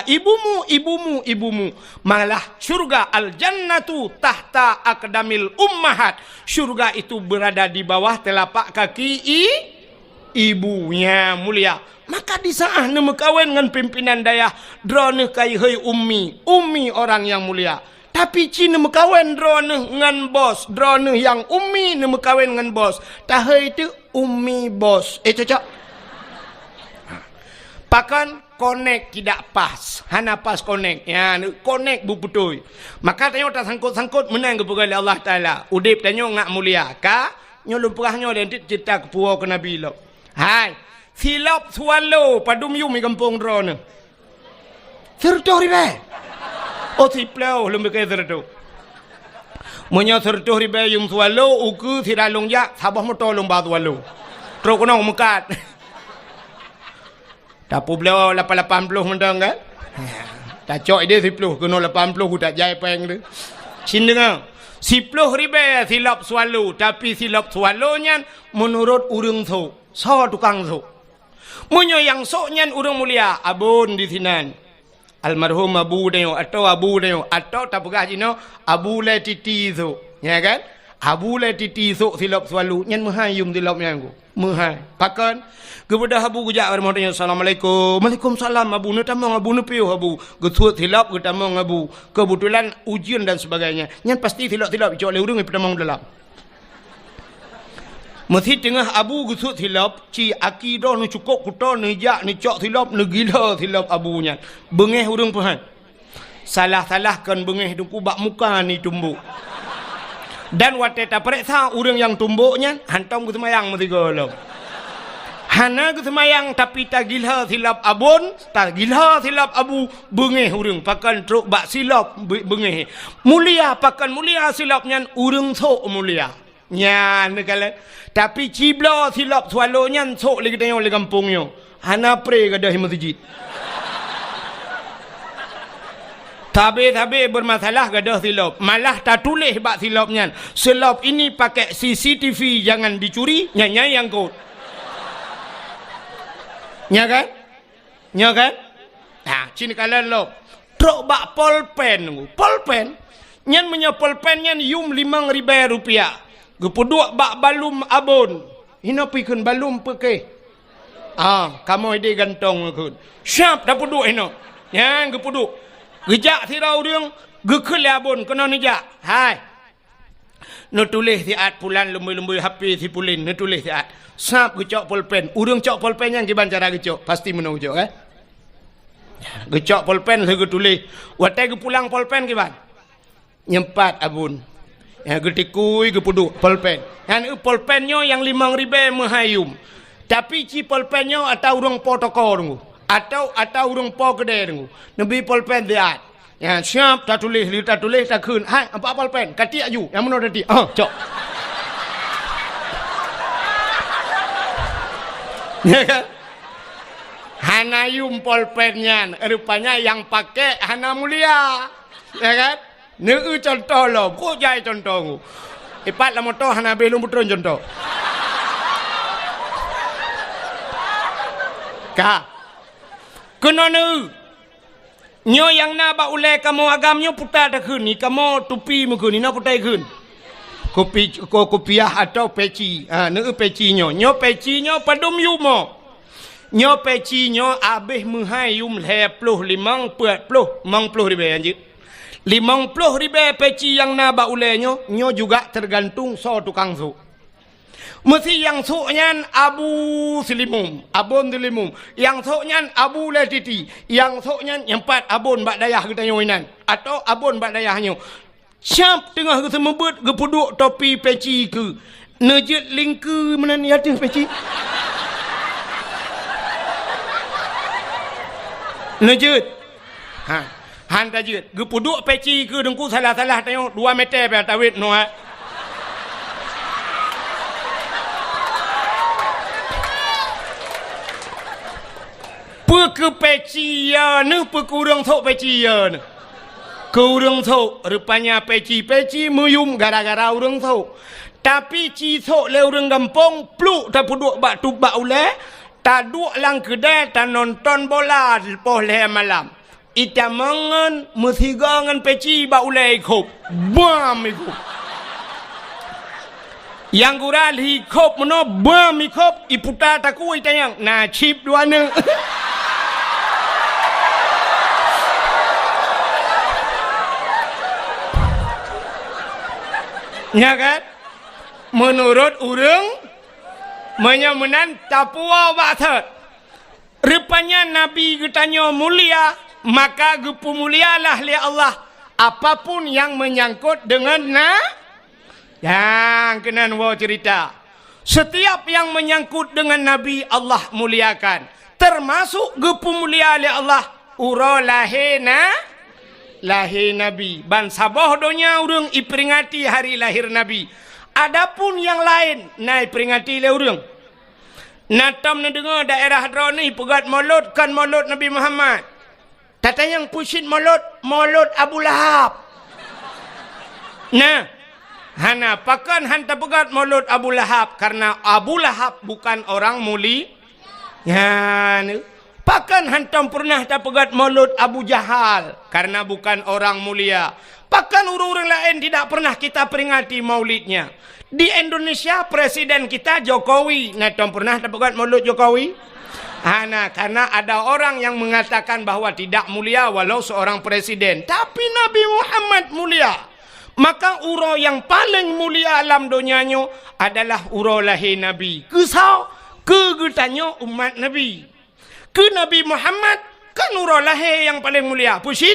ibumu. Malah syurga al-jannatu tahta aqdamil ummahat. Syurga itu berada di bawah telapak kaki ibunya mulia. Maka di saat nama kawan dengan pimpinan dayah, drone kai hei ummi orang yang mulia. Tapi cina mekawan drone dengan bos, drone yang ummi nama kawan dengan bos. Tahai itu ummi bos. Cocok. Pakan konek tidak pas, hana pas konek. Ya, konek bu betul. Maka tanya tak sangkut menang kepada Allah Taala. Udip tanya ngak mulia. Ka nyolong perahnya dan cerita kepuau ke Nabi lo. Hai. Silap swallow padum yum di kampung drone. Sertuh ribe. Oh siplau lebih ke sertuh. Munya sertuh ribe yum swallow uku siralong ya sabah motor lomba swallow. Terus kena mekat. Tapu beliau 80 mendang kan? Tak cok dia 10 kena 80 tak jai peng dia. Cin dengar. 10 ribe silap swallow, tapi silap swallownya menurut urang tu. Saw tukang tu. Munyo yang soknya urang mulia abun di sinan. Almarhum abu dayo atau tak pegah jino abu le titi tu. Ya kan? Abu le titi sok silap selalu nyan menghayum silap nyan ku. Menghai. Pakan kepada Abu gujak bermodanya Assalamualaikum. Waalaikumsalam Abu. Ne tamang Abu ne piu Abu. Getuat silap ke tamang Abu. Kebetulan ujian dan sebagainya. Nyan pasti silap-silap cok le urang tamang dalam. Mesti tengah Abu getuat silap ci akidah ni cukup kuta ni jak ni cok silap ni gila silap Abu nyan. Bengeh urang puhan. Salah-salahkan bengeh dengku bak muka ni tumbuk. Dan waktu tak periksa orang yang tumbuknya hantam ke semayang mesti golong. Hana ke semayang tapi tak gila silap abun, tak gila silap Abu bengeh orang pakan truk bak silap bengeh. Mulia pakan mulia silapnya orang sok mulia. Nyan kala tapi cibla silap swalonya sok lagi tengok di kampungnya. Hana pre ke dah masjid. Tabe bermasalah gadah silap. Malah tak tulis bak silapnya. Silap ini pakai CCTV jangan dicuri. Nyai yang kot. Nya kan? Nya kan? Ha, cini kalian lo. Truk bak polpen. Polpen. Nyan punya polpen nyan yum 5.000 rupiah. Gepuduk bak balum abon. Hina pikun balum pakai. Ah, kamu ide gantong kun. Siap dah puduk hina. Nyan gepuduk. Gejak tirau dia gekelabun kena nejak. Hai. No tulis siat pulan lembu-lembu HP si pulin no tulis siat. Sap gecok pulpen. Urang cok pulpen yang kiban cara gecok. Pasti menang gecok Gecok pulpen saya tulis. Watai ge pulang pulpen kiban. Nyempat abun. Ya getikui ge puduk pulpen. Yang pulpennya yang 5.000 mahayum. Tapi ci pulpennya atau urang protokol atau urang po gede dengu. Nabi polpen dia. Ya siap tak tulis tak kun. Hai apa polpen? Kati aju. Yang mana tadi? Cok. Ya kan? Hanayum polpennya rupanya yang pakai hana mulia. Ya kan? Neu contoh lo, ko jai contoh. Ipat la motor hana belum betul contoh. Ka kena nu nyo yang na ba ule kamu agamnya putar dah kun ni kamu tupi mukun ni na putai kun kopiah atau peci ne peci nyo peci nyo padum yumo nyo peci nyo abih muhai yum le pluh 50 ribu anjir 50 ribu peci yang na ba ule nyo juga tergantung so tukang su. Mesti yang soknya Abu Silimum, Abun Silimum. Yang soknya Abu Letiti. Yang soknya empat abun bak dayah kita nyoinan. Atau abun bak dayahnya. Siap tengah ke semebut ke puduk topi peci ke. Nejit lingku mana ni hati peci. Nejit. Han tajit. Ke puduk peci ke dengku salah-salah tengok 2 meter pada tawit no ke peci ya ne kurang thok peci ya ne kurang thok rupanya peci muyum gara-gara urang thok tapi ci thok le urang kampung pluk ta puduk bak tu bak ule ta duk lang kedai ta nonton bola lepas le malam ita mangan mesti gangan peci bak ule ikop bam ikop yang gural hikop meno bam ikop iputa taku itayang na chip dua ne ya kan? Menurut urang menyamanan tapua batat. Rupanya Nabi getanya mulia, maka gepu mulialah li Allah apapun yang menyangkut dengan yang kenan wa cerita. Setiap yang menyangkut dengan Nabi Allah muliakan. Termasuk gepu mulia li Allah lahir Nabi. Ban sabah donya urang iperingati hari lahir Nabi. Adapun yang lain naik peringati le urang. Natam na dengar daerah Hadrani pegat maulud kan maulud Nabi Muhammad. Tata yang pusing maulud Abu Lahab. Nah, hana pakan hanta pegat maulud Abu Lahab karena Abu Lahab bukan orang muli. Ya, pakan hantam pernah tak pegat maulud Abu Jahal karena bukan orang mulia. Bahkan orang-orang lain tidak pernah kita peringati maulidnya. Di Indonesia presiden kita Jokowi. Nah, tuan pernah dapat maulid Jokowi? Nah, karena ada orang yang mengatakan bahwa tidak mulia walau seorang presiden. Tapi Nabi Muhammad mulia. Maka uro yang paling mulia alam dunianya adalah uro lahir Nabi. Kesau kegetanya umat Nabi. Ke Nabi Muhammad kan uro lahir yang paling mulia. Pusit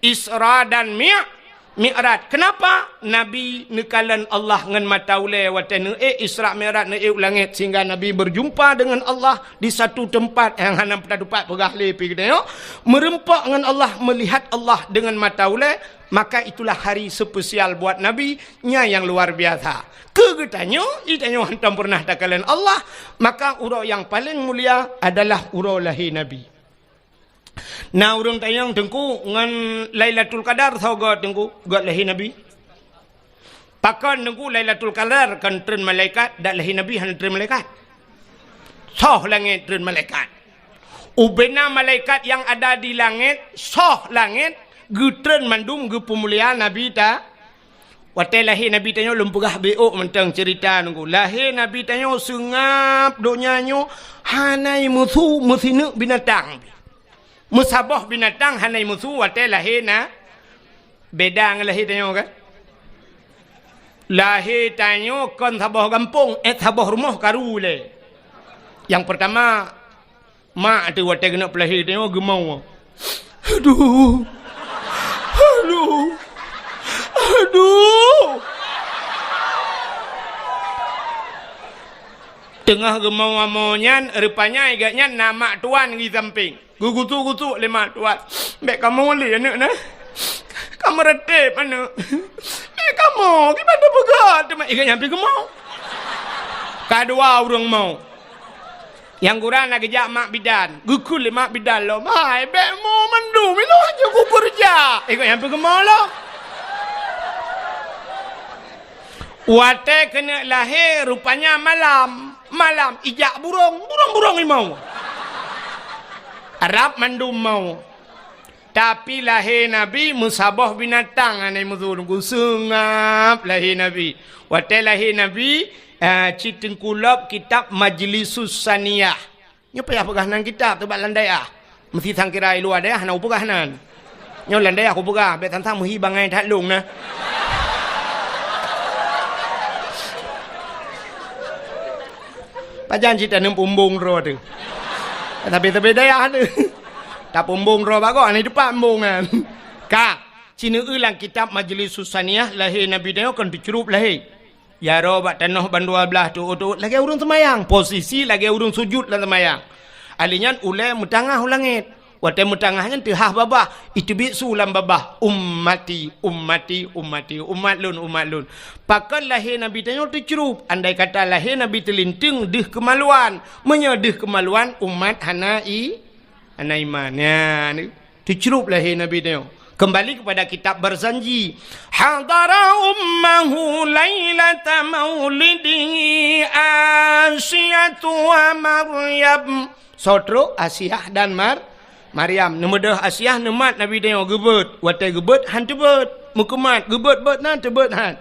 Isra dan Mi'raj. Kenapa? Nabi nekalan Allah ngan mata ulai watan Isra Mi'raj naik langit sehingga Nabi berjumpa dengan Allah di satu tempat yang hanam tempat pegah lepi kita yo. Merempak dengan Allah, melihat Allah dengan mata ulai, maka itulah hari spesial buat Nabi nya yang luar biasa. Kegetanya itanya hantam pernah takalan Allah, maka urau yang paling mulia adalah urau lahir Nabi. Nah, urang tayang tengku ngan Lailatul Qadar tahu gak tengku gak lahir Nabi. Pakan tengku Lailatul Qadar kan tren malaikat dak lahir Nabi han tren malaikat. Soh langit tren malaikat. Ubena malaikat yang ada di langit, soh langit getren mandum ge pemuliaan Nabi ta. Watai lahir Nabi tanyo lempegah beok mentang cerita tengku. Lahir Nabi tanyo sengap donyanyo hanai musuh mesine binatang. Musabah binatang hanai musuh watai lahir na beda dengan lahir tanyo kan. Lahir tanyo kan sabah kampung sabah rumah karule. Yang pertama mak tu watai kena pelahir tanyo gemau. Aduh. Aduh. Aduh. Tengah gemau amonyan rupanya agaknya nama tuan di samping. Gugutu-gutu lima tuan. Mek kamu boleh anak nah. Kamu retep anak. Mek kamu gimana begat? Mak agaknya pergi gemau. Kedua orang mau. Yang kurang nak kejak mak bidan. Gukul mak bidan lo. Mai bek mau mendum itu aja ku kerja. Agaknya pergi gemau lo. Wate kena lahir rupanya malam. Malam ijak burung limau. Arab mandum mau. Tapi lahir Nabi musabah binatang anai muzurungku sengap lahir Nabi. Wate lahir Nabi citin kulab kitab Majlisus Saniyah. Nyo payah pegahanan kitab tu bak landai ah. Mesti sangkira luar dah nak pegahanan. Nyo landai aku pegah bet tantang muhi bangai tak long nah. Pajan cita nem pumbung ro tu. Tapi daya tu. Tak pumbung ro bago ani depan pumbung kan. Ka, cina ulang kitab Majlisus Saniyah lahir Nabi dia kan dicerup lahir. Ya ro bak tanah ban 12 tu lagi urung semayang. Posisi lagi urung sujud lah semayang. Alinya ulai mutangah ulangit. Watai mutangahnya tehah babah. Itu biksu lam babah. Ummati. Umat lun. Pakan lahir Nabi tanya tercerup. Andai kata lahir Nabi terlinting dih kemaluan. Menyedih kemaluan umat hanai iman. Ya, tercerup lahir Nabi tanya. Kembali kepada kitab Barzanji. Hadara ummahu lailata maulidihi Asyatu wa Maryam. Sotro Asyah dan Maryam. Nemedah Asyah nemat Nabi dia gebet. Watai gebet han tebet. Mukemat gebet bet nan tebet han.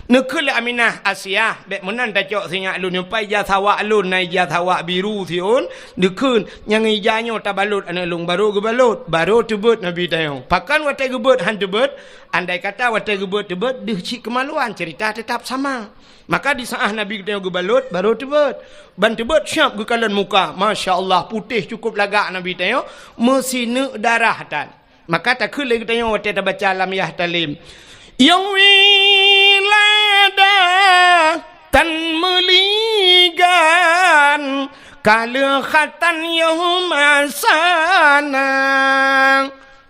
Nekul Aminah Asyah bek menan tacok sinyak alun nyampai jasawa alun nai jasawa biru siun. Nekun yang ijanyo tabalut analung baru gebalut. Baru tebet Nabi dia. Pakan watai gebet han tebet. Andai kata watai gebet tebet deh cik kemaluan cerita tetap sama. Maka di saat Nabi kita gebalut baru tebet. Ban tebet syap gekalan muka. Masya Allah putih cukup lagak Nabi kita. Mesine darah tan. Maka tak kele kita yang waktu kita baca alam yah talim. Yang wilada tan meligan kalekhatan yahum asana.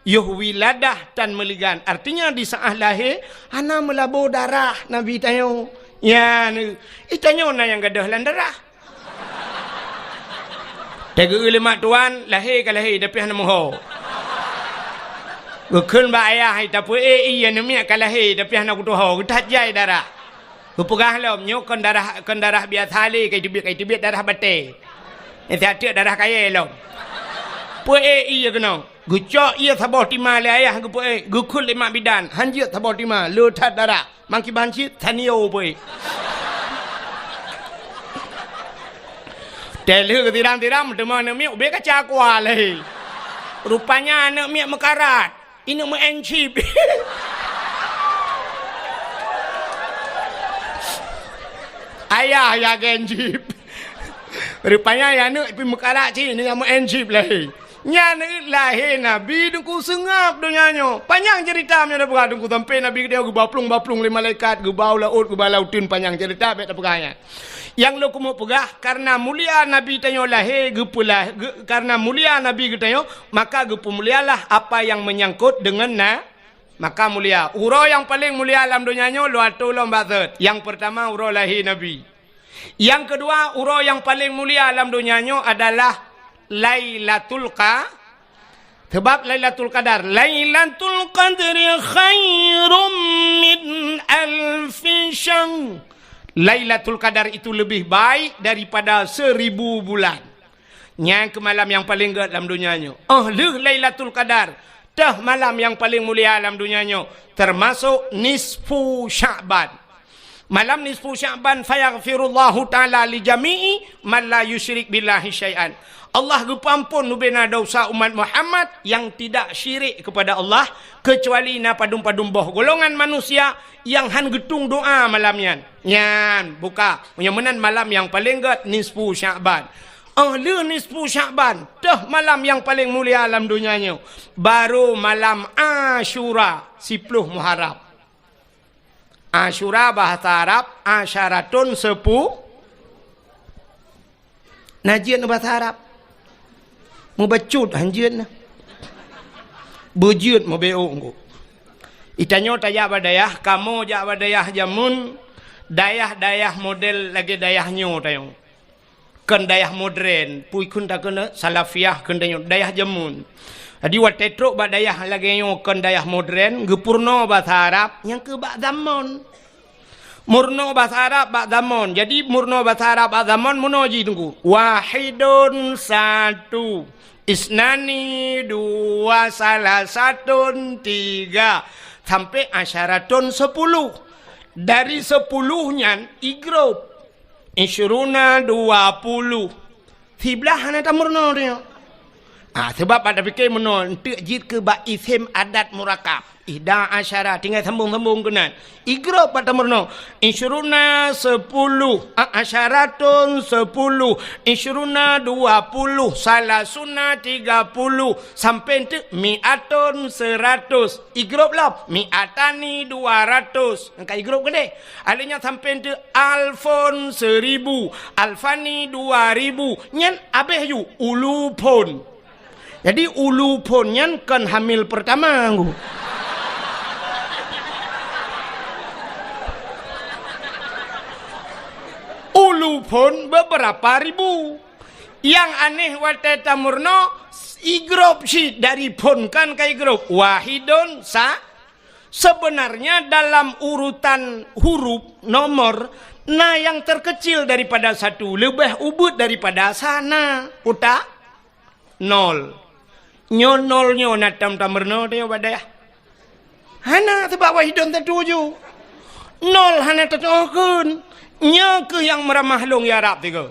Yuh wiladah tan meligan. Artinya di saat lahir ana melabur darah Nabi tayo. Ya, itanya ona yang gadah lan darah. Tega ulama tuan lahir ke lahir tapi hana moho. Gukun ba ayah tapi iya nemia ke lahir tapi hana kutoho kutat jai darah. Kupegah lom nyok darah biasa le kai tibit darah bate. Itu darah kaya lom. Puai iya kena. Gucok iya sabah tima le ayah gu puai. Gu kul lima bidan. Hanjit sabah tima. Lu tat darah. Mangki banci tanio puai. Telu ke tiram-tiram teman anak miak be kaca kuah leh. Rupanya anak miak mekarat. Ini mengencip. Ayah ya gencip. Rupanya ya anak pi mekarat ci ni yang mengencip leh. Nya ni lahir Nabi dengku sengap donyanya. Panjang cerita nya dah berah dengku sampai Nabi dia gu baplung-baplung le malaikat gu bau laut gu balautin panjang cerita bet dah berahnya. Yang lo kumu pegah karena mulia Nabi tanyo lahir gu pula karena mulia Nabi gu tanyo maka gu mulialah apa yang menyangkut dengan maka mulia. Uro yang paling mulia dalam dunianya lo atulom bazat. Yang pertama uro lahir Nabi. Yang kedua uro yang paling mulia dalam dunianya adalah Lailatul Qadar. Sebab Lailatul Qadar, Lailatul Qadri khairum min alfi syahr. Lailatul Qadar itu lebih baik daripada 1000 bulan. Yang ke malam yang paling gerat dalam dunianya. Lailatul Qadar, dah malam yang paling mulia dalam dunianya, termasuk nisfu Sya'ban. Malam nisfu Sya'ban fayaghfirullahu ta'ala li jami'i man la yusyrik billahi syai'an. Allah gupampun nubena dosa umat Muhammad yang tidak syirik kepada Allah kecuali na padum-padum boh golongan manusia yang han getung doa malamnya. Nyan buka menan malam yang paling gerat nisfu Sya'ban. Le nisfu Sya'ban dah malam yang paling mulia alam dunianya. Baru malam Asyura 10 Muharram. Asyura bahasa Arab asyaratun 10. Najian bahasa Arab. Mau bacut hanjian. Bujut mau beong. Itanyo taya badayah kamu ja badayah jamun dayah model lagi dayahnya tayo. Kan dayah modern pui kun tak kena salafiyah kan dayah jamun. Jadi watetro badayah lagi yo kan dayah modern gepurno bahasa Arab yang ke bak zaman. Murno bahasa Arab bak zaman. Jadi murno bahasa Arab bak zaman munoji tunggu. Wahidun satu. Isnani dua salah satun tiga. Sampai asyaratun 10. Dari 10-nya igrup. Isyuruna 20. Tiblah hana tamurno dia. Sebab pada fikir menol untuk jid ke bak isim adat murakab. Ihda asyara tinggal sambung-sambung kena. Igro pada merno. Insyuruna 10. Asyaratun 10. Insyuruna 20. Salasuna 30. Sampai tu mi'atun 100. Igro lah. Mi'atani 200. Angka igro gede. Alihnya sampai tu alfon 1000. Alfani 2000. Nyan abeh yu ulu pon. Jadi ulu pon nyan kan hamil pertama aku. Ulu pun beberapa ribu. Yang aneh wateta murno igrop si dari pun kan ke igrop wahidun sebenarnya dalam urutan huruf nomor yang terkecil daripada satu lebih ubud daripada sana uta nol nyo natam tamurno dia badaya hana sebab wahidun tertuju nol hana tertuju nya ke yang meramah long ya Arab tiga.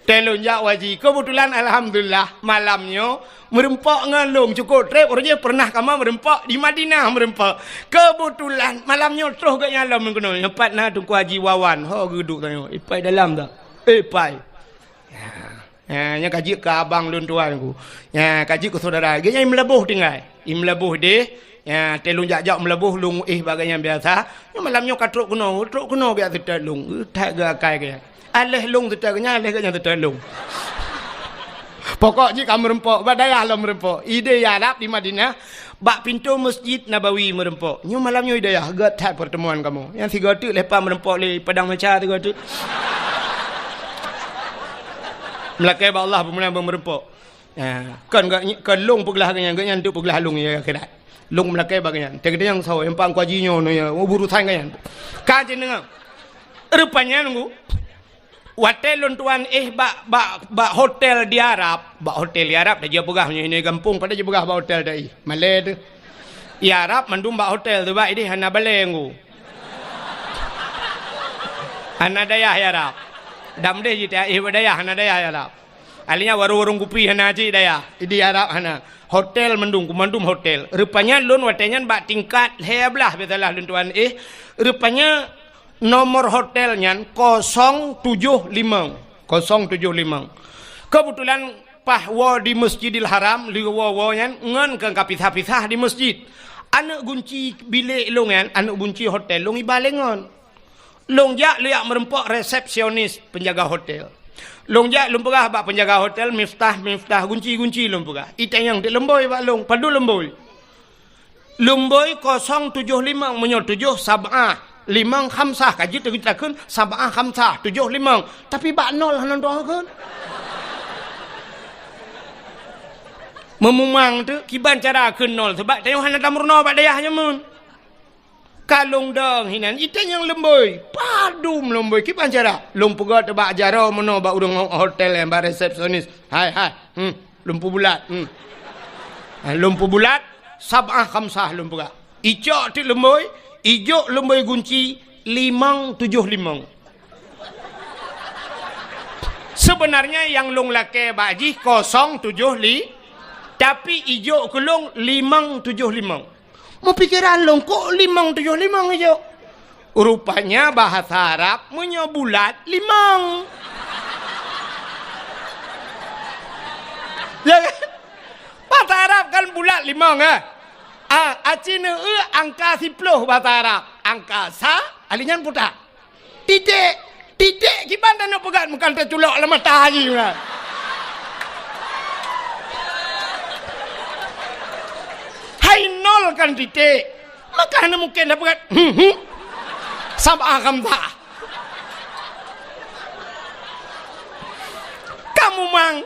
Telunjak waji. Kebetulan alhamdulillah malamnya merempak ngalung cukup trip orangnya pernah kama merempak di Madinah merempak. Kebetulan malamnya terus gak nyalam mengkono. Lepas nah tunggu Haji Wawan. Ho duduk tanya. Ipai dalam tak? Ipai. Ya, kaji ke abang lun tuan ku. Ya, kaji ke saudara. Dia melebuh tinggal. Melebuh dia. Ya, telung jak-jak melebuh lung bagainya biasa. Ya, malamnya katruk kuno biasa terlung. Tak gakai ke. Alih lung terkenya, alih kenya terlung. Pokoknya kamu rempok, badaya lah merempok. Ide Arab di Madinah, bak pintu Masjid Nabawi merempok. Nyu malamnya ide ya, gatat pertemuan kamu. Yang tiga tu lepas merempok le padang maca tiga tu. Melakai ba Allah pemenang merempok. Ya, kan lung peglah kenya, kenya tu peglah lung ya kira. Lung melakai bagian. Tegede yang sawo yang pang kuajinya no ya, buru tang kan. Kaje nenga. Rupanya nunggu. Hotel lon tuan ba hotel di Arab, dah dia pegah ini kampung pada dia pegah ba hotel dai. Malay tu. Di Arab mandum ba hotel tu ba ini hana balengu. Hana daya ya Arab. Dam deh jita daya hana daya ya Arab. Alinya warung kupi hana ji daya. Di Arab hana hotel mandum hotel. Rupanya lon watenyan ba tingkat heblah betalah lon tuan rupanya nomor hotelnya 075. Kebetulan pahwa di Masjidil Haram liwa-wanya ngan ke kapisah-pisah di masjid. Anak kunci bilik longan, anak kunci hotel long ibalengon. Long jak liak merempok resepsionis penjaga hotel. Long jak lumpegah bak penjaga hotel miftah kunci lumpegah. Itanyang di lemboi bak long padu lemboi. Lemboi 075 menyol 7 sab'ah 5 khamsah kaji kita kun sab'ah khamsah 7 5 tapi bak nol hanan doa kun. Memumang tu kiban cara kun nol sebab tayong hanan damurno bak dayahnya mun. Kalung dong hinan itanyang lemboi padum lemboi kiban cara lumpega tu bak jaro meno bak urang hotel yang bak resepsionis. Hai lumpu bulat. Lumpu bulat sab'ah khamsah lumpega. Ijo tu lemboi, ijo lemboi kunci 575. Sebenarnya yang long lake baji 075 tapi ijo kelong 575. Mau pikiran long kok 575 ijo. Rupanya bahasa Arab punya bulat 5. Ya kan? Bahasa Arab kan bulat 5 kan? Acina angka 10 bahasa Arab. Angka sa alinyan putar. Titik gimana nak pegang bukan terculok lah matahari lah. Hai nol kan titik. Makanya mungkin dah pegang sab'ah khamsah. Kamu mang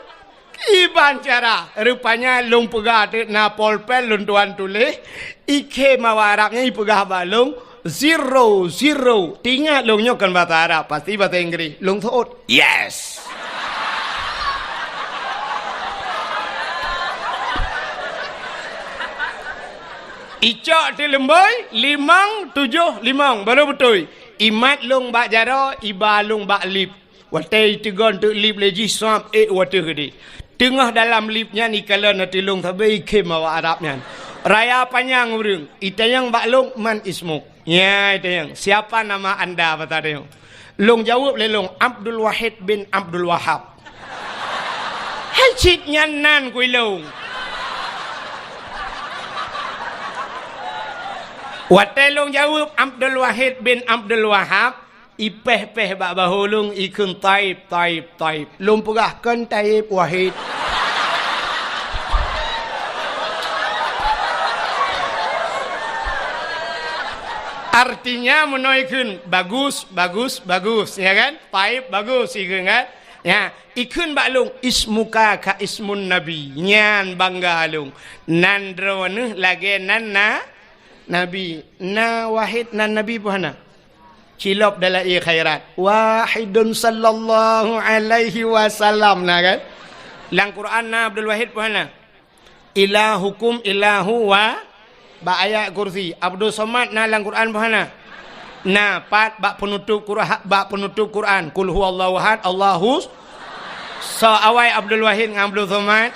iban cara rupanya long pegah na polpen lon tuan tulis ike mawa Arabnya ipegah balong 00 tinggal longnya kan bahasa Arab pasti bahasa Inggris long thot yes. Icak di lemboi 575 baru betul. Imat long bak jaro iba long bak lip. Watai tigon tu lip leji swap water gede. Tengah dalam lipnya ni kalau nanti long tabai ke mawa Arabnya. Raya panjang urang. Itayang bak long man ismuk. Ya itayang. Siapa nama anda kata dia. Long jawab le long Abdul Wahid bin Abdul Wahab. Hai cik nyanan kui long. Watai long jawab Abdul Wahid bin Abdul Wahab. Ipeh bak bahulung ikun taib. Long pegahkan taib Wahid. Artinya menoikun bagus, ya kan? Taib bagus ikun kan? Ya, ikun baklung ismuka ka ismun nabi. Nyan bangga lung. Nandro ne lagi nanna nabi. Na Wahid nan nabi puhana. Cilop dalam khairat. Wahidun sallallahu alaihi wasallam na kan? Lang Quran na Abdul Wahid puhana. Ilahukum ilahu wa ba ayat kursi. Abdul Somad na lang Quran puhana. Na pat bak penutup Quran. Kul huwallahu ahad Allahus. So awai Abdul Wahid dengan Abdul Somad.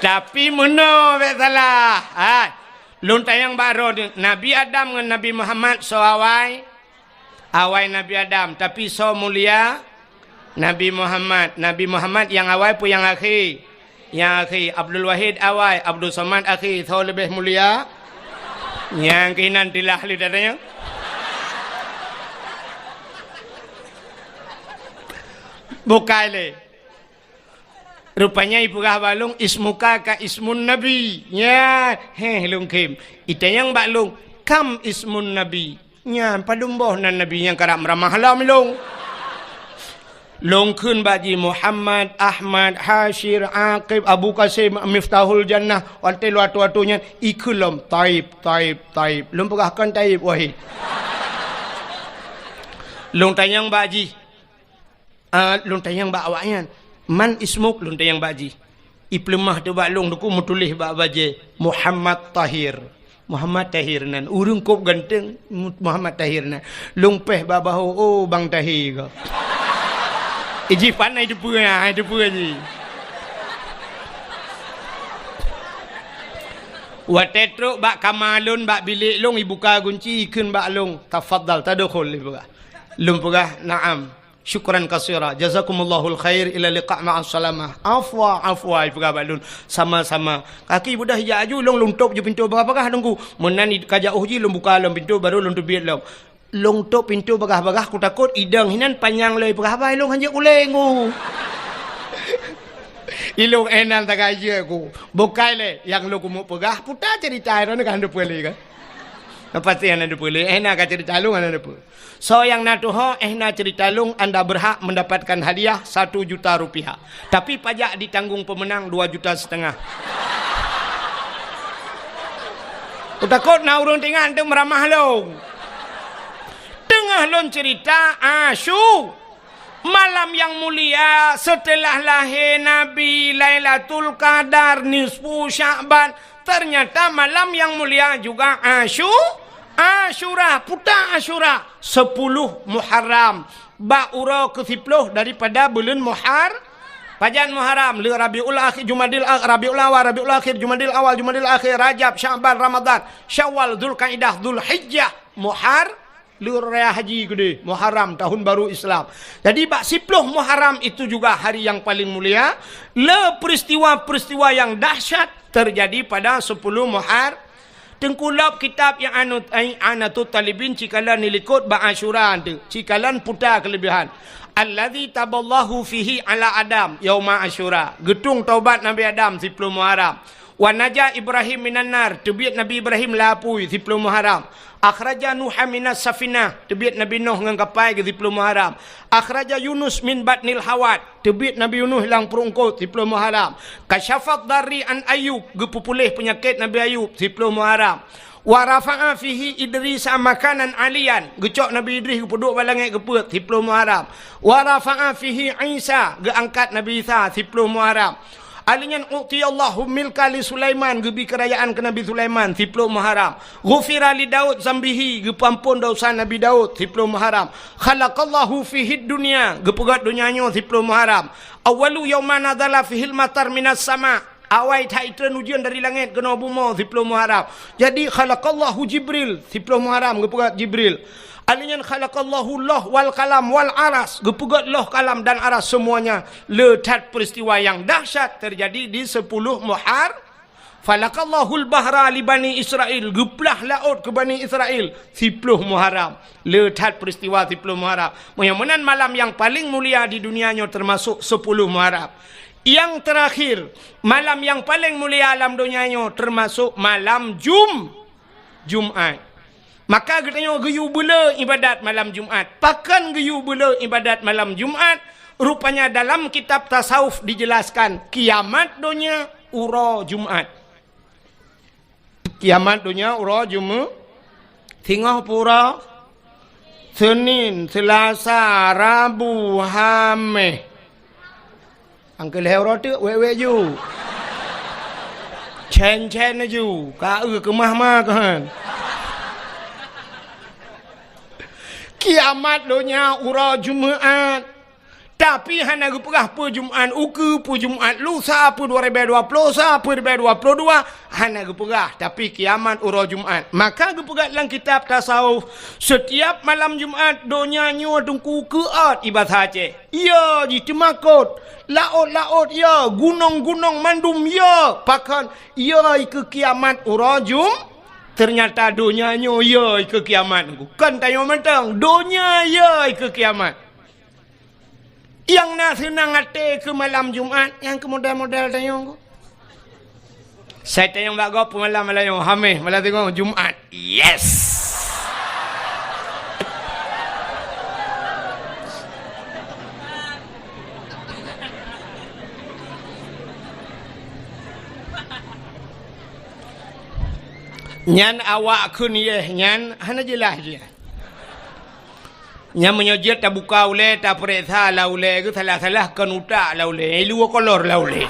Tapi mana bet salah. Luntayang baro Nabi Adam dengan Nabi Muhammad so awai Nabi Adam tapi so mulia Nabi Muhammad yang awai pun yang akhir. Yang akhir Abdul Wahid awai, Abdul Somad akhir, so lebih mulia. Yang kinan tilah lidahnya. Bukai le. Rupanya ibu kah balung ismuka ka ismun nabi. Ya, lung kim. Itayang balung kam ismun nabi. Ya, padumboh nan nabi yang karam ramah halam lung. Long kun baji Muhammad, Ahmad, Hashir, Aqib, Abu Qasim, Miftahul Jannah, wate lu atu-atunya ikulum taib. Lum pegahkan taib wahid. Long tanyang baji. Long tanyang ba awaknya. Man ismuk long tanyang baji. Iplemah tu bak long duku mutulih bak baje Muhammad Tahir. Muhammad Tahir nan urung kop ganteng Muhammad Tahir nan. Long peh babaho oh bang Tahir. Iji panai depu je. Watetro bak kamalun bak bilik long ibuka kunci ikun bak long tafaddal tadkhul ibuka. Lum pegah na'am. Syukran kasira. Jazakumallahul khair ila liqa' ma'as salamah. Afwa ibuka bak lun sama-sama. Kaki budah hijau long top je pintu bagah nunggu. Menan kajauh je long buka long pintu baru long tubiat long. Long tok pintu bagah-bagah ku takut idang hinan panjang lei bagah long hanya ulengu. Ilong enan tak aja ku. Bukai le yang lo kumu pegah puta cerita ron kan de pele kan. Pasti anda de pele enak ka cerita long anda de pele. So yang natuho ehna cerita long anda berhak mendapatkan hadiah 1 juta rupiah. Tapi pajak ditanggung pemenang 2,5 juta. Ku takut na urang tengah ante meramah long. Tengah lon cerita Asyu malam yang mulia setelah lahir Nabi Lailatul Qadar nisfu Sya'ban. Ternyata malam yang mulia juga Asyura puta Asyura 10 Muharram ba'ura ke-10 daripada bulan Pajan Muharram, Rabiul Akhir, Jumadil Rabiul Awal, Rabiul Akhir, Jumadil Awal, Jumadil Akhir, Rajab, Sya'ban, Ramadan, Syawal, Dzulqa'dah, Dzulhijjah, Raya haji gede, Muharram tahun baru Islam. Jadi bak 10 Muharram itu juga hari yang paling mulia. Peristiwa-peristiwa yang dahsyat terjadi pada 10 Muharram. Tengkulap kitab yang Anatut Talibin cikalan nilikut ba Asyura tu. Cikalan putar kelebihan. Allazi taballahu fihi ala Adam yauma Asyura. Getung taubat Nabi Adam 10 Muharram. Wa naja Ibrahim minan nar. Tebiat Nabi Ibrahim lapui 10 Muharram. Akhraja Nuha minas safinah. Tebiat Nabi Nuh dengan kapal ke 10 Muharram. Akhraja Yunus min batnil hawat. Tebiat Nabi Yunus hilang perungkut 10 Muharram. Kasyafat dari an Ayub. Gepupulih penyakit Nabi Ayub 10 Muharram. Wa rafa'a fihi Idris makanan alian. Gecok Nabi Idris gepuduk balangit geput 10 Muharram. Wa rafa'a fihi Isa. Geangkat Nabi Isa 10 Muharram. Alinyan u'tiyallahu milka li Sulaiman. Gebi kerajaan ke Nabi Sulaiman 10 Muharram. Ghufira li Daud zambihi. Gepampun dosa Nabi Daud 10 Muharram. Khalaqallahu fihi dunia. Gepegat dunianya 10 Muharram. Awalu yawma nadala fihil matar minas sama. Awai taitran ujian dari langit kena bumi 10 Muharram. Jadi khalaqallahu Jibril 10 Muharram. Gepegat Jibril. Alinyan khalaqallahu Allah wal kalam wal aras. Gepegat loh kalam dan aras semuanya. Letat peristiwa yang dahsyat terjadi di 10 Muharram. Falaqallahul bahra li Bani Israel. Geplah laut ke Bani Israel 10 Muharram. Letat peristiwa 10 Muharram. Mudah-mudahan malam yang paling mulia di dunianya termasuk 10 Muharram. Yang terakhir, malam yang paling mulia alam dunianya termasuk malam Jumat. Maka katanya geyu bela ibadat malam Jumat. Pakan geyu bela ibadat malam Jumat. Rupanya dalam kitab tasawuf dijelaskan kiamat dunia ura Jumat. Kiamat dunia ura Jumat. Tengah pura Senin, Selasa, Rabu, Khamis. Angkel hero tu wewe ju. Chen ju. Ka kemah kan. Kiamat dunia ura Jumaat. Tapi hana gepegah pu Jumaat uku pu Jumaat lusa pu 2020 sa pu 2022 hana gepegah tapi kiamat ura Jumaat. Maka gepegah dalam kitab tasawuf setiap malam Jumaat dunia nyo tungku keat ibadah Aceh. Ya di temakut laut ya gunung mandum ya pakan ya ke kiamat ura Jumaat. Ternyata dunianya ya ke kiamat. Kan tanya mentang dunia ya ke kiamat. Yang nak senang hati ke malam Jumaat, yang ke model-model tanya aku. Saya tanya mbak kau malam yang Khamis malam tengok Jumaat. Yes. Nyan awak kun ye nyan hana jelas dia. Nyan menyojit tak buka ule tak periksa la ule ke salah-salah kan utak la ule. Lu kolor la ule.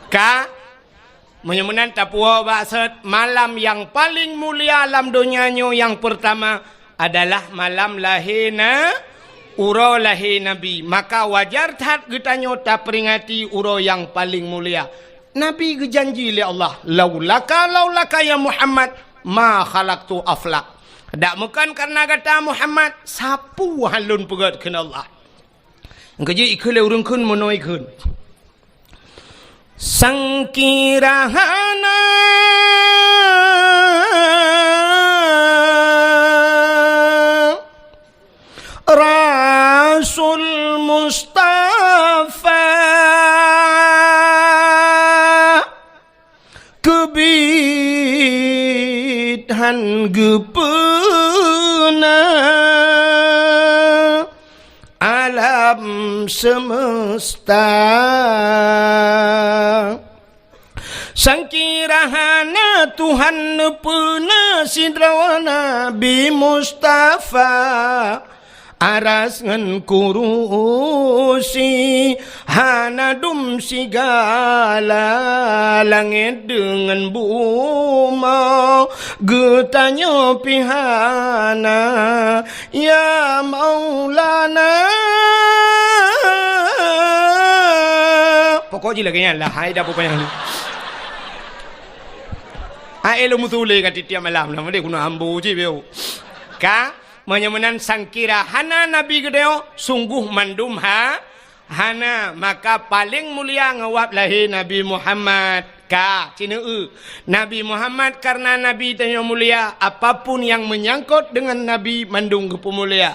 Ka menyemenan tak puas maksud malam yang paling mulia alam dunianya yang pertama adalah malam lahirna uro lahir Nabi. Maka wajar tak getanyo tak peringati uro yang paling mulia. Nabi berjanji oleh Allah, laulaka ya Muhammad ma khalaqtu aflak. Tak bukan karena kata Muhammad sapu halun pegat kena Allah. Engkau ikhle urang kun monoi kun. Sangkirahana Rasul Mustafa kebidhan gepena alam semesta sangkirahana Tuhan puna sidrawana Nabi Mustafa aras ngan kurusi hanadum sigala langit dengan buma getanya pihana ya Maulana pokoknya lagi lah hai dah pokoknya lu ai lu mutule kat tiap malam lah mesti kuna ambu je beo ka menyemenan sangkira hana Nabi gedeo sungguh mandum hana maka paling mulia ngawap lahir Nabi Muhammad ka cina Nabi Muhammad karena Nabi tanya mulia apapun yang menyangkut dengan Nabi mandung ke mulia.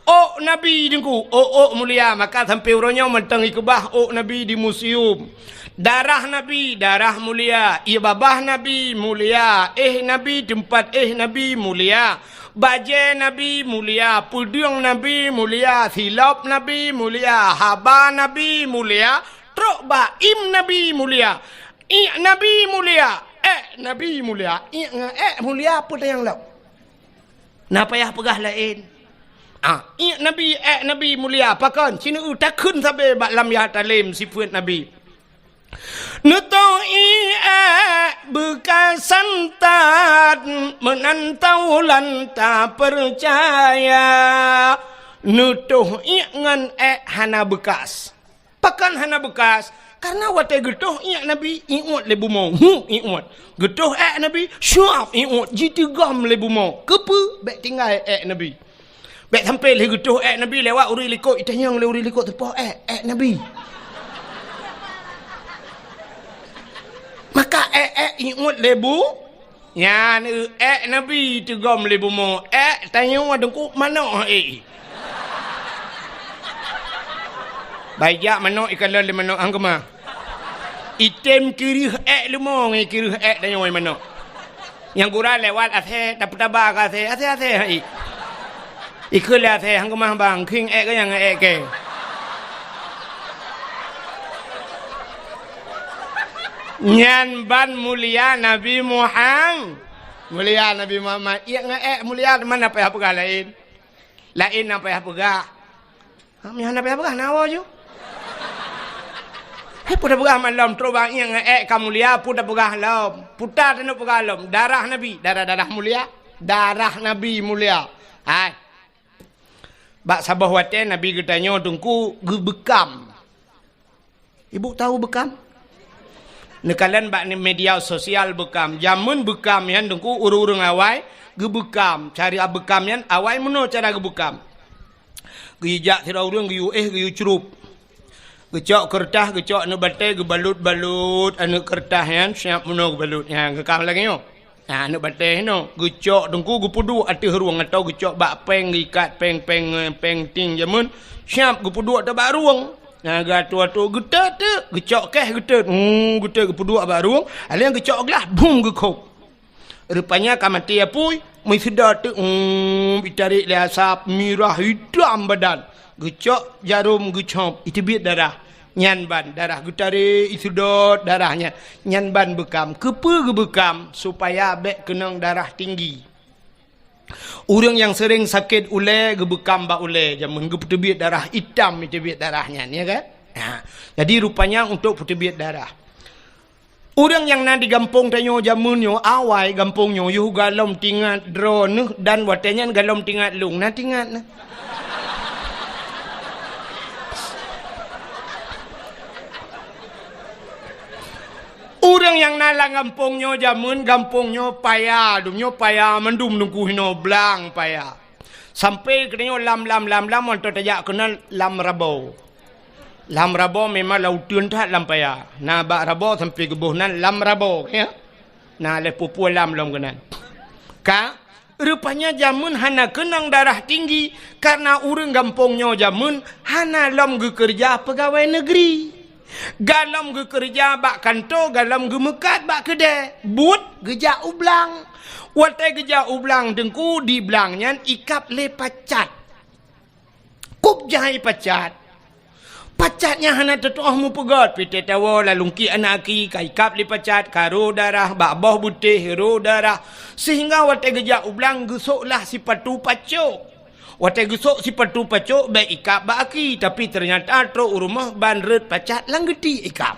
Oh Nabi dengku mulia maka sampai uronya mentang ikubah Nabi di museum. Darah Nabi darah mulia, ibabah Nabi mulia, Nabi tempat Nabi mulia. Baje Nabi mulia, pudung Nabi mulia, silap Nabi mulia, haba Nabi mulia, truk baim Nabi mulia, Nabi mulia, Nabi mulia, mulia apa yang law? Napa payah pegah lain? Nabi mulia, pakan sini takun sampai bak lam ya talim sifat Nabi. Nutoi bekas santat menantau lanta percaya nutuh ngan hana bekas pakan hana bekas karena wate getuh Nabi iut lebu mau iut getuh Nabi syuaf iut jitigam lebu mau kepe bek tinggal Nabi bek sampai le getuh Nabi lewat uri likut itanyang le uri likut tepo Nabi maka ingat lebu ya Nabi tegam lebu mo tanya adengku mana baik mana ikan lele mana anggama item kiri lemo ngai kiri tanya mana yang gura lewat ase dapat tabak ase ikut ase anggama bang king ke yang ke nyan ban mulia Nabi Muhammad mulia Nabi Muhammad mulia mana payah pegah lain apa payah pegah mana payah pegah nawa ju pudah pegah malam terubah kamu mulia pudah pegah lam putar tenu pegah lam darah Nabi darah mulia darah Nabi mulia bak sabah wate Nabi getanya tungku gebekam ibu tahu bekam nekalan bak ni media sosial bekam jamun bekam yan dengku urung awai gebekam cari bekam yan awai meno cara gebekam gejak tira urung geyu geyu cerup gecok kertas gecok anu batai gebalut-balut anu kertas yan siap meno gebalut yang gekam lagi yo anu batai no gecok dengku gepudu ati ruang atau gecok bak peng ikat peng ting jamun siap gepudu atau bak ruang naga tua-tua getat gecok getat getat kedua baru alian gecok gelah bum gekop rupanya kamati apui mai sedar ditarik le asap mirah hitam badan gecok jarum gecop itu biar darah Nyan ban darah gutare isudot darahnya. Nyan ban bekam. Kepa ke bekam supaya bek kenang darah tinggi. Orang yang sering sakit ulai ke bekam bak ulai. Jamun ke petebit darah hitam petebit darahnya. Ya kan? Jadi rupanya untuk petebit darah. Orang yang nak di kampung tanyo jamunyo awai kampungnya yu galom tingat drone dan watenya galom tingat lung na tingat na. Orang yang nalang kampungnya jamun kampungnya payah dumnya payah mendum nungku hino blang payah. Sampai kenyo lam untuk tajak kenal lam rabau. Lam rabo memang lautan tak lampaya. Na bak rabo sampai kebuhnan lam rabo ya. Na le pupu lam kenan. Ka rupanya jamun hana kenang darah tinggi karena urang kampungnya jamun hana lam ge kerja pegawai negeri. Galam ge kerja bak kantor, galam ge mekat bak kedai. But geja ublang. Watai geja ublang dengku di blangnya ikap le pacat. Kup jahai pacat. Pacatnya hana tetuah mu pegat pite tawa lalungki anak ki kaikap li pacat karo darah bak boh butih hero darah sehingga wate gejak ublang gesoklah si patu pacok wate gesok si patu pacok baik ikap bak aki tapi ternyata tro rumah banret pacat lang geti ikap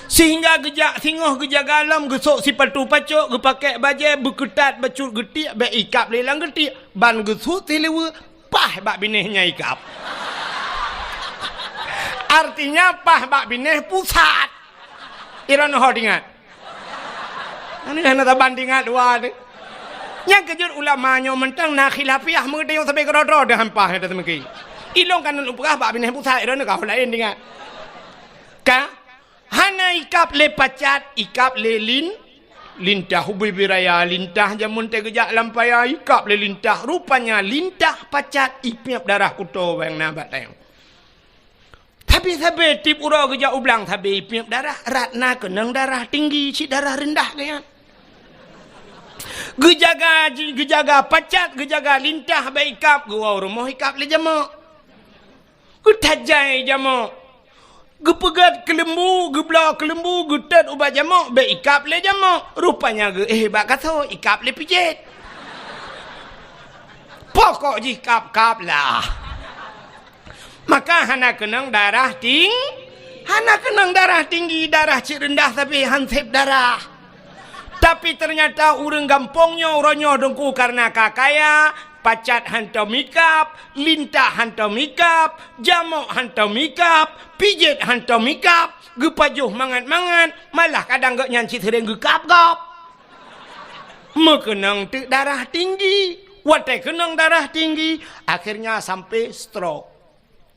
sehingga gejak singoh gejak galam gesok si patu pacok gepakai baje beketat bacut geti baik ikap le lang geti ban gesok telewe pah bak binehnya ikap. Artinya pah bak bineh pusat. Iran ho ingat. Ini hana bandingan dua ni. Yang kejut ulamanya mentang nak khilafiyah mengede yang sampai kerodro dah hampah dah temeki. Ilong kanan upah bak bineh pusat iran kau lain ingat. Ka hana ikap le pacat, ikap le lintah hubi biraya lintah jamun te gejak lampaya ikap le lintah rupanya lintah pacat ipiap darah kuto yang nabat tayang. Tapi tip urau gejak ublang tapi piap darah ratna kenang darah tinggi si darah rendah kan. Gejaga pacat gejaga lintah baik ikap gua rumah ikap le jamak. Getajai jamak. Gepegat kelembu, gebla kelembu, getat ubat jamak baik ikap le jamak. Rupanya bak kata ikap le pijit. Pokok ji kap lah. Maka hana kenang darah tinggi, darah cik rendah tapi hansip darah. Tapi ternyata urang gampongnya uronyo dengku karena kakaya, pacat hantam mikap, lintah hantam mikap, jamok hantam mikap, pijit hantam mikap, gepajuh mangan-mangan, malah kadang gak nyanci sering gekap-gap. Mekenang darah tinggi, watai kenang darah tinggi, akhirnya sampai stroke.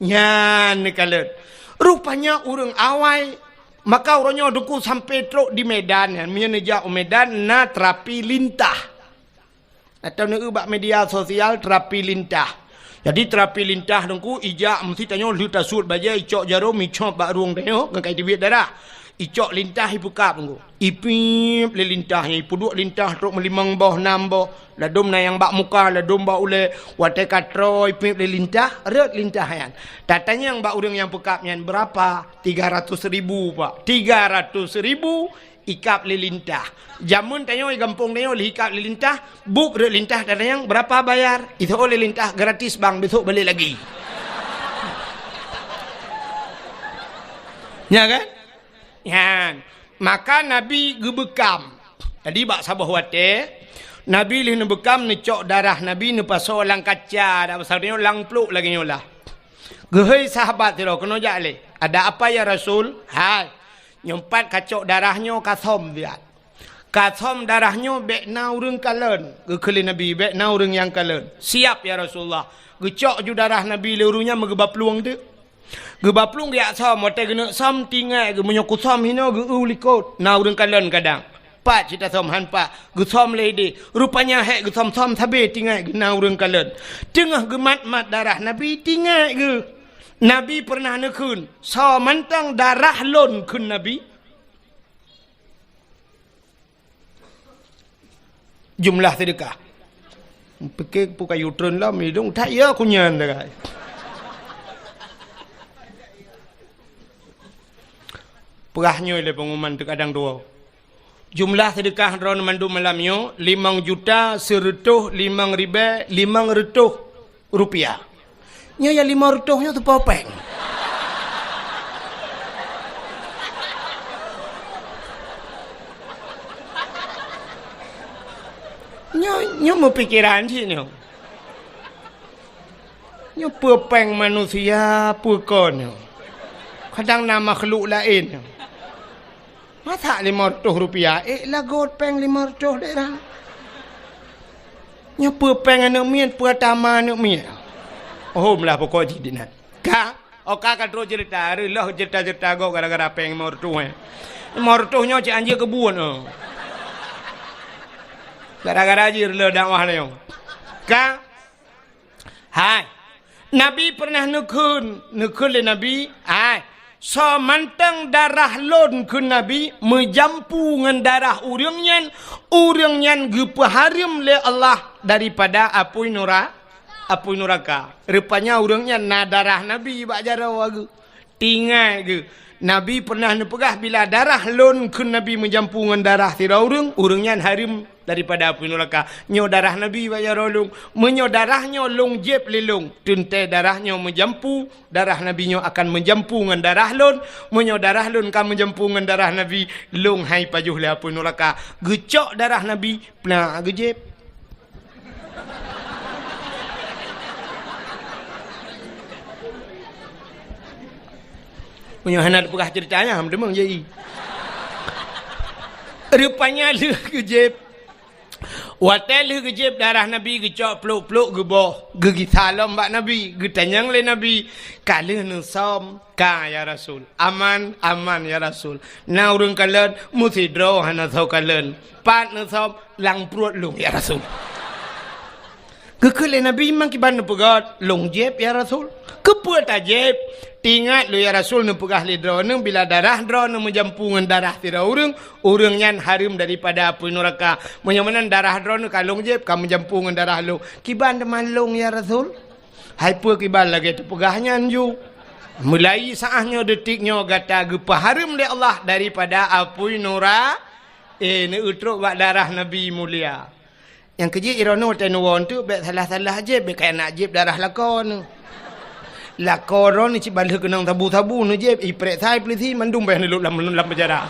Nyan kalet. Rupanya urang awai maka orangnya duku sampai truk di Medan ya. Menyeja Medan na terapi lintah. Atau ne ubak media sosial terapi lintah. Jadi terapi lintah dengku ijak mesti tanya lu tasud baja icok jarum icok bak ruang tengok ngai tibit darah. Icok lintah ibuka dengku. Ipip le lintah ni puduk lintah truk melimang boh enam boh. Ladum na yang bak muka, ladum bak ule, watai katro, ipip le lintah, red lintah yan. Tatanya yang bak urang yang pekapnya berapa? 300.000 pak. 300.000 ikap le lintah. Jamun tanya gampung tanya ikap le lintah, buk red lintah tatanya yang berapa bayar? Itu oleh lintah gratis bang, besok balik lagi. Ya kan? Yan. Maka Nabi gebekam. Jadi bak sabah wate. Nabi lih bekam ni cok darah Nabi ni pasal lang kaca dah pasal dia lang pluk lagi nyolah. Gehei sahabat tiro kena jale. Ada apa ya Rasul? Hai. Nyempat kacok darahnya kasom dia. Kasom darahnya bek na urang kalen. Gekeli Nabi bek na urang yang kalen. Siap ya Rasulullah. Gecok ju darah Nabi lerunya megeba peluang tu. Geba peluang dia som mote gena som tinggal ge menyokut som hino ge ulikot. Na urang kalen kadang. Pak cita som han pak gesom lady rupanya hek gesom som tabe tinggal gena urang kalen tengah gemat-mat darah Nabi tinggal ge Nabi pernah nekun so mantang darah lon kun Nabi jumlah sedekah pikir pukai utron lah midung tak ya kunyan dah Perahnya le pengumuman tu kadang dua. Jumlah sedekah ron mandu malamnya 5 juta 105 ribu 500 rupiah. Nya ya 500 nya tu popeng. Nya mau pikiran sih nya. Nya popeng manusia pukon. Kadang nama makhluk lain. Masa 500 rupiah? Lagot peng 500 daerah. Nya peng anak mien, pertama anak mien. Oh, melah pokok jidinat. Kak, oka kan terus cerita. Lah cerita-cerita go gara-gara peng 500. 500 nya cik anjir kebun. Gara-gara anjir le dakwah le. Kak, hai. Nabi pernah nukun le Nabi. Hai. So mantang darah lon ke Nabi menjampu dengan darah urangnya gepaharim le Allah daripada apui neraka. Rupanya urangnya na darah Nabi bak jara wagu. Tinggal ke Nabi pernah nepegah bila darah lon ke Nabi menjampu dengan darah tira urangnya harim daripada api neraka. Nyo darah Nabi bayar long, menyo darahnya long jeb lelong, tunte darahnya menjampu, darah Nabi nyo akan menjampu dengan darah lon, menyo darah lon kan menjampu dengan darah Nabi, long hai pajuh le api neraka. Gecok darah Nabi, pna gejeb. Menyo hanat pegah ceritanya ham demang jadi. Rupanya le gejeb. Watel gejeb darah Nabi gecok peluk-peluk geboh gigi salam bak Nabi getanyang le Nabi kala nu som ka ya Rasul aman ya Rasul na urang kalen musidro hana thau kalen pat nu som lang pruat lung ya Rasul kekele Nabi mang kiban nu pegat lung jeb ya Rasul kepuat ajeb tingat lu ya Rasul nu pegah lidro nu bila darah dro nu menjampungan darah tira urang nyan harim daripada api neraka menyamanan darah dro nu kalung jeb kam menjampungan darah lu kiban deman lung ya Rasul hai pu kiban lagi tu pegahnya anju mulai saahnya detiknya gata gepa harim le Allah daripada api neraka ni utruk bak darah Nabi mulia yang keji irono tenuwon tu bet salah-salah jeb bet kaya nak jeb darah lakon la koron ni cibal kenang tabu-tabu nu je iprek sai peliti mandum bah ni lam penjara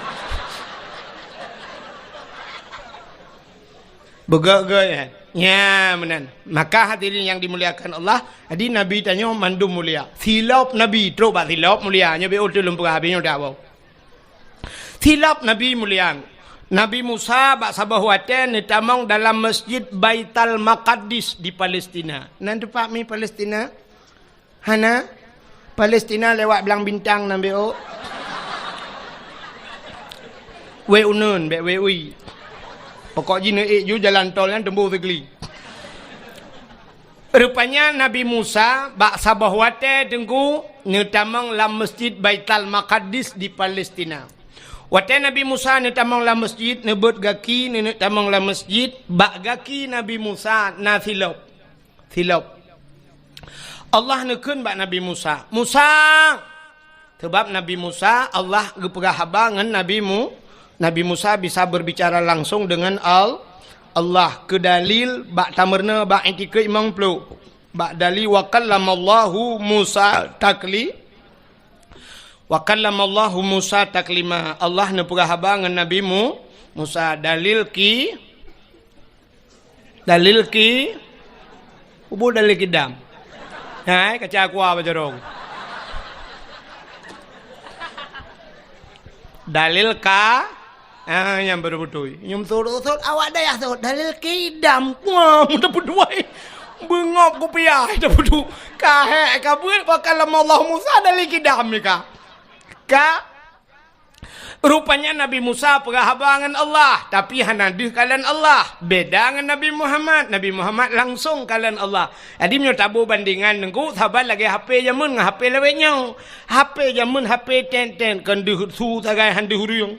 begak-gak ya menan maka hadirin yang dimuliakan Allah jadi Nabi tanya mandum mulia silap Nabi terus bak silap mulia nya be utul lumpur habisnya dak bau silap Nabi mulia Nabi Musa bak sabah waten ni tamang dalam masjid Baitul Maqdis di Palestina nan tempat mi Palestina Hana Palestina lewat belang bintang nambe o. We unun be we ui. Pokok jine ju jalan tol yang tembu segeli. Rupanya Nabi Musa bak sabah wate tengku netamang lam masjid Baitul Maqdis di Palestina. Wate Nabi Musa netamang lam masjid nebut gaki netamang lam masjid bak gaki Nabi Musa na silop. Allah nekun bak Nabi Musa. Sebab Nabi Musa Allah gepegah haba ngan Nabi Musa bisa berbicara langsung dengan Allah ke dalil bak tamerna bak etika imam pelu. Bak dalil wa kallamallahu Musa taklima. Allah nepegah haba ngan Nabi Musa dalil ki ubu dalil kidam. Hai kaca aku apa jorong. Dalil ka yang betul-betul. Nyum surut awak dah ya surut dalil kidam. Wah, mudah berduai. Bengop kopiah dah betul. Kahe kabur bakal Allah Musa dalil kidam ni ka. Rupanya Nabi Musa perhabangan Allah. Tapi hanadih kalian Allah. Beda dengan Nabi Muhammad. Nabi Muhammad langsung kalian Allah. Jadi menurut tabu bandingan. Nengku sahabat lagi HP jamun dengan HP lewetnya. HP jamun HP ten-ten. Kenduh su tagai handuh hurung.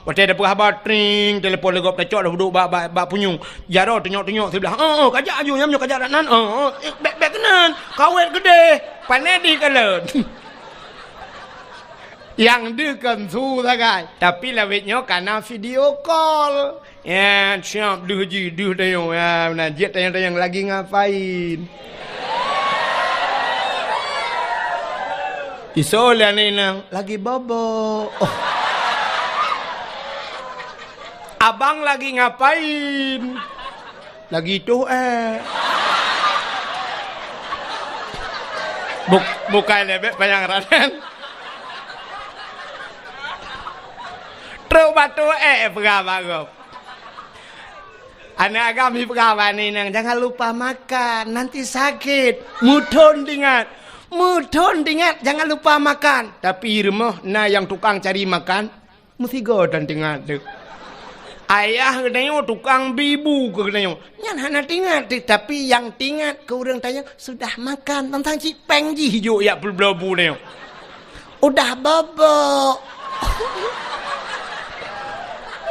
Waktu ada perhabat tring. Telepon legop lecok dah duduk bak punyung. Jaro tengok-tengok. Saya bilang. Kajak aju. Nyamnya kajak nan. Bek kenan. Kawet gede. Panedi kalian. Yang dia kan su sagai. Tapi lawitnya karena video call. Ya, siap dia haji, dia tayang. Ya, najib tayang-tayang lagi ngapain. Isolah ni nang lagi bobo. Oh. Abang lagi ngapain? Lagi tu bukan lebih banyak ranan. Terus batu pegawai. Anak kami pegawai ni nang jangan lupa makan, nanti sakit. Mudon ingat, jangan lupa makan. Tapi rumah na yang tukang cari makan, mesti godan ingat tu. Ayah katanya tukang bibu katanya. Yang hana tingat, tapi yang tingat ke orang tanya sudah makan tentang cik peng ji hijau ya belbelabu ni. Udah bobo.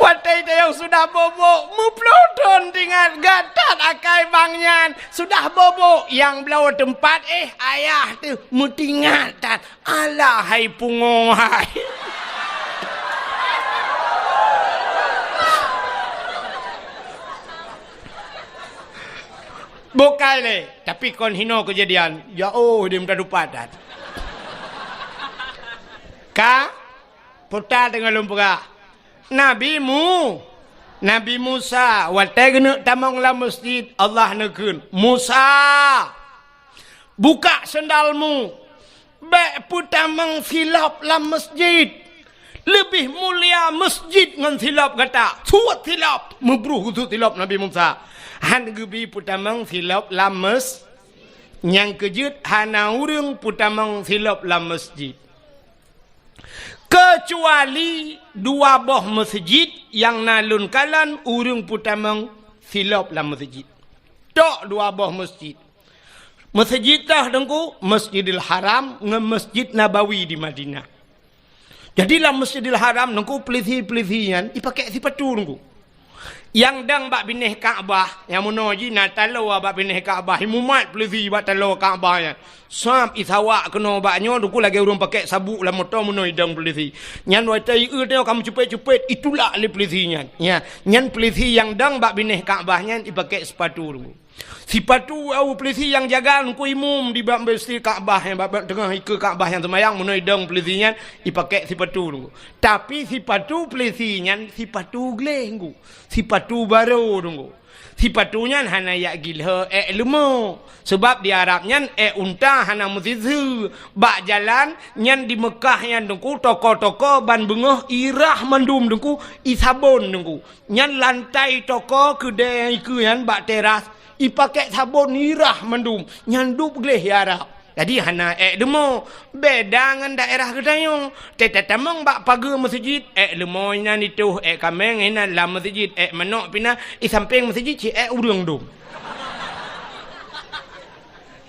Watai tayang sudah bobo, muplodon tingat gatat akai bangnya sudah bobo yang belau tempat ayah tu mutingatan alah hai pungohai. Bukai le, tapi kon hino kejadian. Ya dia minta dupadan. Ka putar dengan lumpura. Nabi Musa watai kena tamang la masjid Allah nekun. Musa buka sendalmu. Baik putamang silap la masjid. Lebih mulia masjid ngan silap kata. Suat silap. Mebruh tu silap Nabi Musa. Han gebi putamang silap la masjid. Yang kejut hana urang putamang silap la masjid. Kecuali dua boh masjid yang nalun kalan urung putamang silap la masjid. Tok dua boh masjid. Masjid dah dengku Masjidil Haram dengan Masjid Nabawi di Madinah. Jadilah Masjidil Haram dengku pelisi-pelisian dipakai sipatu dengku. Yang dang bak bineh Kaabah, yang monoji na talo bak bineh Kaabah, himumat pelisi bak talo Kaabah ya. Sam isawak kena baknya dengku lagi urung pakai sabuk la motor mono idang pelisi. Nyan wai tai tengok kamu cepet-cepet itulah le pelisinya. Ya, nyan pelisi yang dang bak bineh Kaabahnya dipakai sepatu dengku. Sipatu au pelisi yang jaga ku imum di bab besi Kaabah yang bab tengah ke Kaabah yang semayang menoi dang pelisinya dipakai sipatu tu. Tapi sipatu pelisinya sipatu glenggu. Sipatu baru tu. Sipatunya hana ya gilha lemo. Sebab di Arabnya unta hana musizu. Bak jalan nyan di Mekah yang dengku toko-toko ban bengah irah mandum dengku isabon dengku. Nyan lantai toko kedai ke yang bak teras ipakai sabun irah mendum nyandup gleh ya Arab. Jadi hana demo beda dengan daerah kedayong. Tetamang bak pagar masjid lemo ina itu kameng ina la masjid manok pina samping masjid ci urang dum.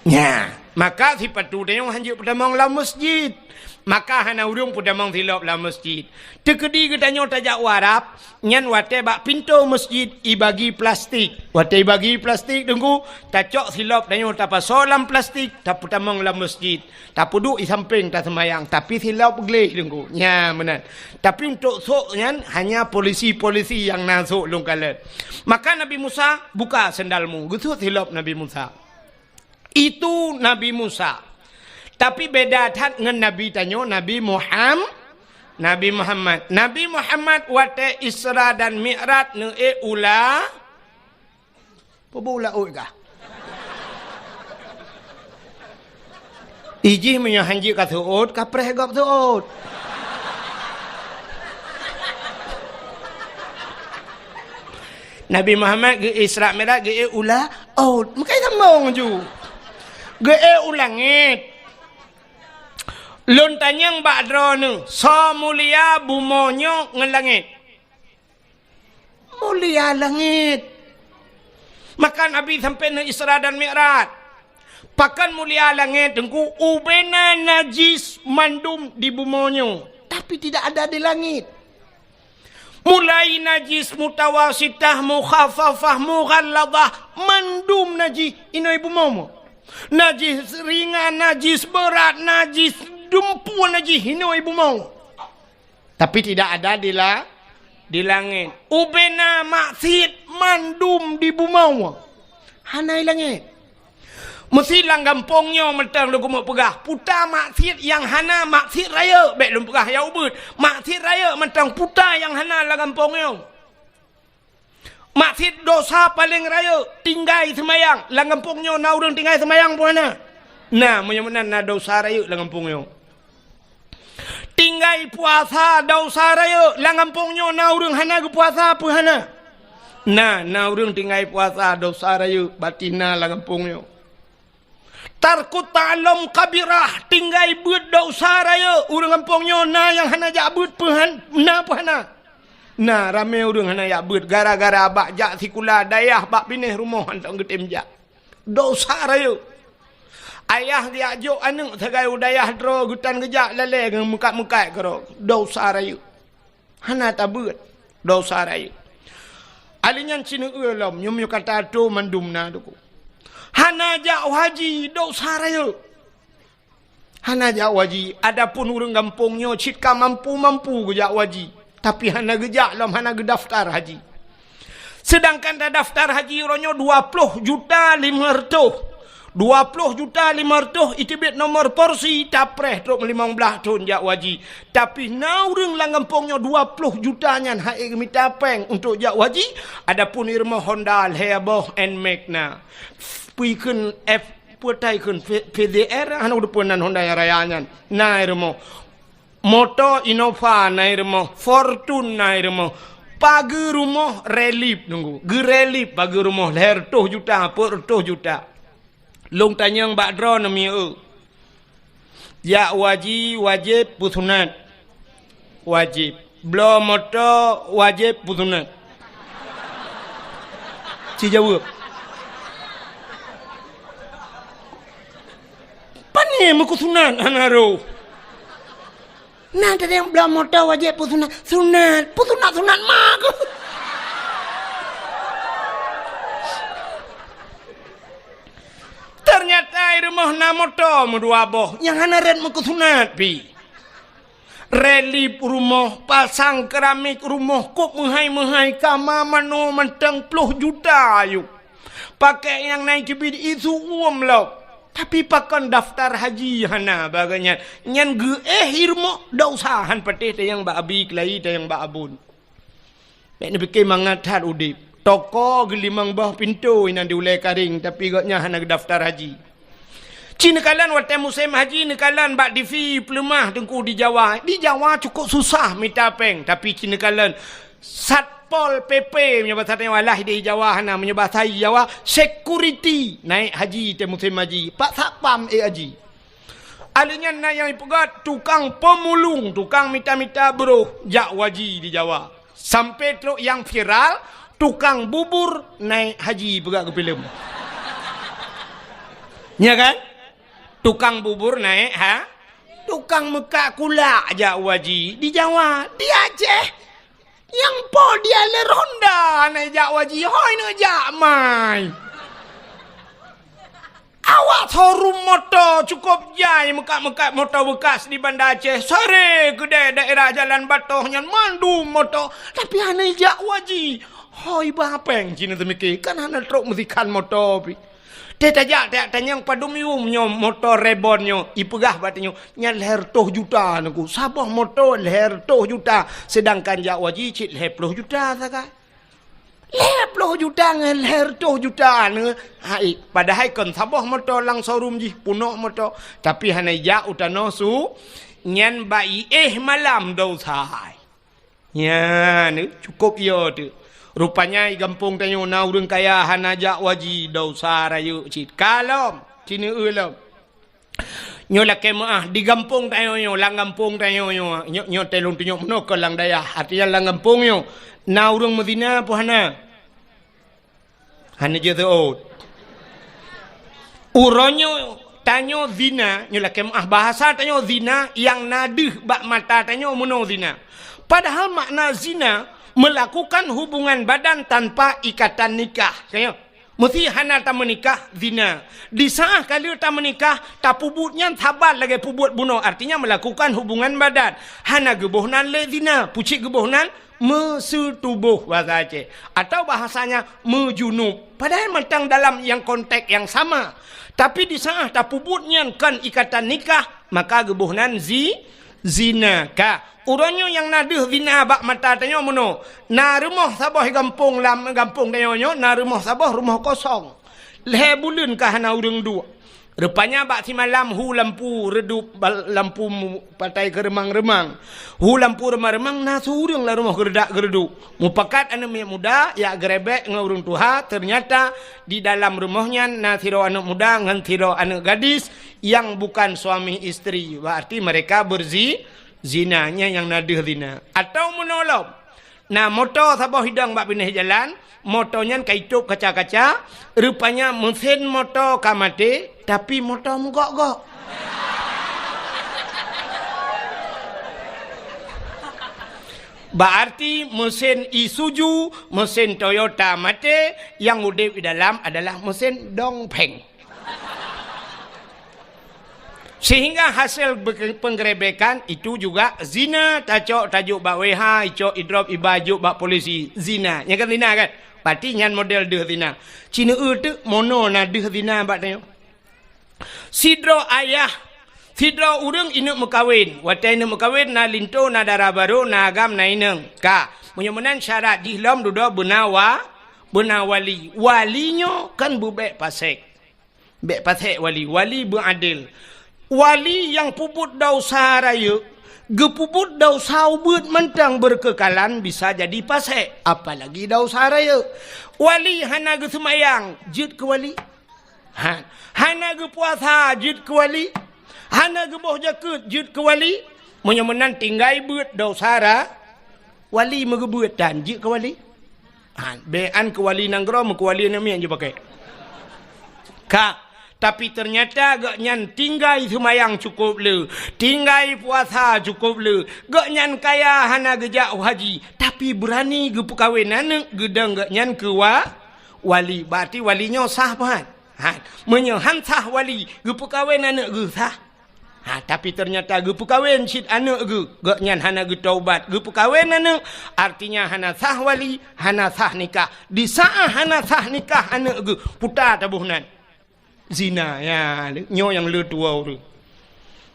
Ya, maka sifat tu dayong hanjut pedamang la masjid. Maka hana urung pudamang silap la masjid. Tekedi ketanya tajak warap, nyan wate bak pintu masjid ibagi plastik. Wate bagi plastik tunggu, tacok silap tanya tapa solam plastik, tak pudamang la masjid. Tak pudu i samping tak semayang, tapi silap gleh tunggu. Ya benar. Tapi untuk sok nyan hanya polisi-polisi yang nasuk lungkalet. Maka Nabi Musa buka sendalmu, gitu silap Nabi Musa. Itu Nabi Musa. Tapi beda tat dengan Nabi tanyo Nabi Muhammad. Nabi Muhammad wate Isra dan Mi'raj ne ula. Apa ula kah? Iji menyo hanji ka suud ka preh gop suud. Nabi Muhammad ge Isra Mi'raj ge ula makai sambung ju. Ge ulangit. Lontanyang bakdro nu so mulia bumonyo ngelangit. Mulia langit. Maka Nabi sampai na Isra dan Mi'raj. Pakan mulia langit tengku ubena najis mandum di bumonyo. Tapi tidak ada di langit. Mulai najis mutawasitah mukhafafah mughalladah mandum najis inoy bumomo. Najis ringan, najis berat, najis dumpuan najis hino ibu mau. Tapi tidak ada di langit. Ubena maksiat mandum di bumau. Hanai langit. Mesti lang gampongnya mentang lu kumuk pegah. Puta maksiat yang hana maksiat raya. Baik lu pegah ya ubud. Maksiat raya mentang puta yang hana lang gampongnya. Maksiat dosa paling raya. Tinggai semayang. Lang gampongnya na urang tinggai semayang pun hana. Nah, menyamanan na dosa raya lang gampongnya. Tinggai puasa dosa raya. Lang gampongnya na urang hana ke puasa pun hana. Nah, na urang tinggai puasa dosa raya. Batina lang gampongnya. Tarkut ta'alam kabirah. Tinggai buat dosa raya. Urang kampungnya na yang hana jak buat puhan. Na puhana. Na ramai urang hana jak buat. Gara-gara bak jak sikula dayah. Bak pineh rumah hantar getim jak. Dosa raya. Ayah dia ajuk anak. Segai udayah dro. Gutan kejak lalai. Mekat-mekat kero. Dosa raya. Hana tak buat. Dosa raya. Alinyan cina ulam. Nyum kata tu mandum na duku. Hana jak haji dosa raya. Hana jak haji. Adapun urang kampungnya citka mampu-mampu ke jak haji. Tapi hana gejak lam hana ge daftar haji. Sedangkan dah daftar haji ronyo 20 juta 500. 20 juta 500 itu bet nomor porsi tapreh truk 15 tahun jak haji. Tapi na urang lang kampungnya 20 juta nyan haik minta peng untuk jak haji. Adapun irma Honda Heboh and Magna. Pui kun F putai kun PDR hana udah punan Honda yang raya nyan. Na irma Moto Innova na irma Fortune na irma pagi rumah relip nunggu. Gerelip pagi rumah leher 2 juta per 2 juta. Long tanyang bak dro nami ya wajib pusunat. Wajib. Belum moto wajib pusunat. Si jawab. Pani muku sunat hanaro. Nah, ada yang belum moto wajib pusunat. Sunat mak. Ternyata rumah na moto medua boh. Yang hana red muku sunat pi. Relip rumah, pasang keramik rumah, kop menghai kama mano mentang 10 juta yuk. Pakai yang naik kebid itu lo. Tapi pakan daftar haji hana baganya. Nyan irmo dausahan patih te yang ba abi kelai te yang ba abun. Mek ni pikir mangatat udip. Toko gelimang bah pintu inan diulai karing tapi gaknya hana daftar haji. Cina kalan waktu musim haji ni kalan bak divi pelemah tengku di Jawa. Di Jawa cukup susah minta peng tapi cina kalan Satpol PP punya bahasa walah di Jawa hana punya bahasa Jawa security naik haji te musim haji pak satpam haji. Alinya na yang ipegat tukang pemulung, tukang mita-mita bro jak haji di Jawa. Sampai truk yang viral tukang bubur naik haji pegak ke film. Ya kan? Tukang bubur naik tukang mekak kula jak haji di Jawa, di Aceh. Yang po dia le ronda naik jak haji hoi ne jak mai. Awak showroom motor cukup jai mekak-mekak motor bekas di Banda Aceh. Sore kedai daerah Jalan Batoh nyan mandu motor. Tapi hana jak haji. Hoi bapeng cina temiki. Kan hana truk musikan motor pi. Dia tajak tanyang padum yum nyom motor rebonnya. Ipegah batnya nyan leher 2 juta naku. Sabah motor leher 2 juta. Sedangkan jak haji cik leher 10 juta saka. Leher 10 juta ngan leher 2 juta ne. Hai padahal kan sabah motor lang showroom ji punok motor. Tapi hana jak utano su nyan bai malam dau sai. Ya ne cukup yo tu. Rupanya di kampung tanyo na urang kaya hana jak haji dosa rayu cit. Kalom cina ulam. Nyo la kemaah di kampung tanyo lang kampung tanyo nyo telung tunyo meno ke lang dayah. Artinya lang kampung yo na urang Medina po hana. Hana je teot. Uronyo tanyo zina nyo la kemaah bahasa tanyo zina yang nadih bak mata tanyo meno zina. Padahal makna zina melakukan hubungan badan tanpa ikatan nikah. Kaya Mesti hana tak menikah zina. Disah kali tak menikah tak pubutnya sabar lagi pubut bunuh. Artinya melakukan hubungan badan. Hana gebohnan le zina. Pucik gebohnan mesetubuh bahasa Aceh. Atau bahasanya mejunub. Padahal mentang dalam yang konteks yang sama. Tapi disah tak pubutnya kan ikatan nikah. Maka gebohnan zina ka. Urangnya yang naduh zina bak mata tanya mono. Na rumah sabah gampung tanya na rumah sabah rumah kosong. Leh bulan kah na urang dua. Rupanya bak si malam hu lampu redup lampu patai ke remang-remang. Hu lampu remang-remang na surang lah rumah geredak-gereduk. Mupakat anak muda ya gerebek ngurung tuha ternyata di dalam rumahnya na tiro anak muda ngan tiro anak gadis yang bukan suami istri. Berarti mereka zinanya yang nadir zina. Atau menolong. Nah motor sabah hidang bak pindah jalan. Motornya kaitup kaca-kaca. Rupanya mesin motor kamate. Tapi motor menggok-gok. Berarti mesin Isuzu, mesin Toyota mate. Yang udip di dalam adalah mesin dongpeng. Sehingga hasil penggerebekan itu juga zina. Tajuk bak weha, icok idrop ibajuk bak polisi. Zina. Yang kan zina kan? Berarti nyan model deh zina. Cina tu mono na deh zina bak tanya. Sidro ayah. Sidro urang inuk mekawin. Watai inuk mekawin na linto na darah baru na agam na ineng. Ka. Menyemenan syarat dihlam duda benawali. Walinya kan bubek pasek. Bek pasek wali. Wali beradil. Wali yang puput dosa raya, gepuput dosa ubud mentang berkekalan bisa jadi pasek. Apalagi dosa raya. Wali hana ge semayang, jid ke wali. Hana ge puasa, jid ke wali. Hana ge boh jakut, jid ke wali. Menyemenan tinggai buat dosa raya. Wali megebut dan jid ke wali. Bean ke wali nanggro, ke wali nami yang je pakai. Kak. Tapi ternyata gaknyan tinggai semayang cukup le. Tinggai puasa cukup le. Gaknyan kaya hana gejak haji. Tapi berani ge perkahwin anak gedang gaknyan ke wali. Berarti walinya sah pan. Menyehan sah wali. Ge perkahwin anak ge sah. Tapi ternyata ge perkahwin sid anak ge. Gaknyan hana ge taubat. Ge perkahwin anak. Artinya hana sah wali. Hana sah nikah. Di saat hana sah nikah anak ge. Putar tabuhnan. Zina ya nyo yang le tua tu.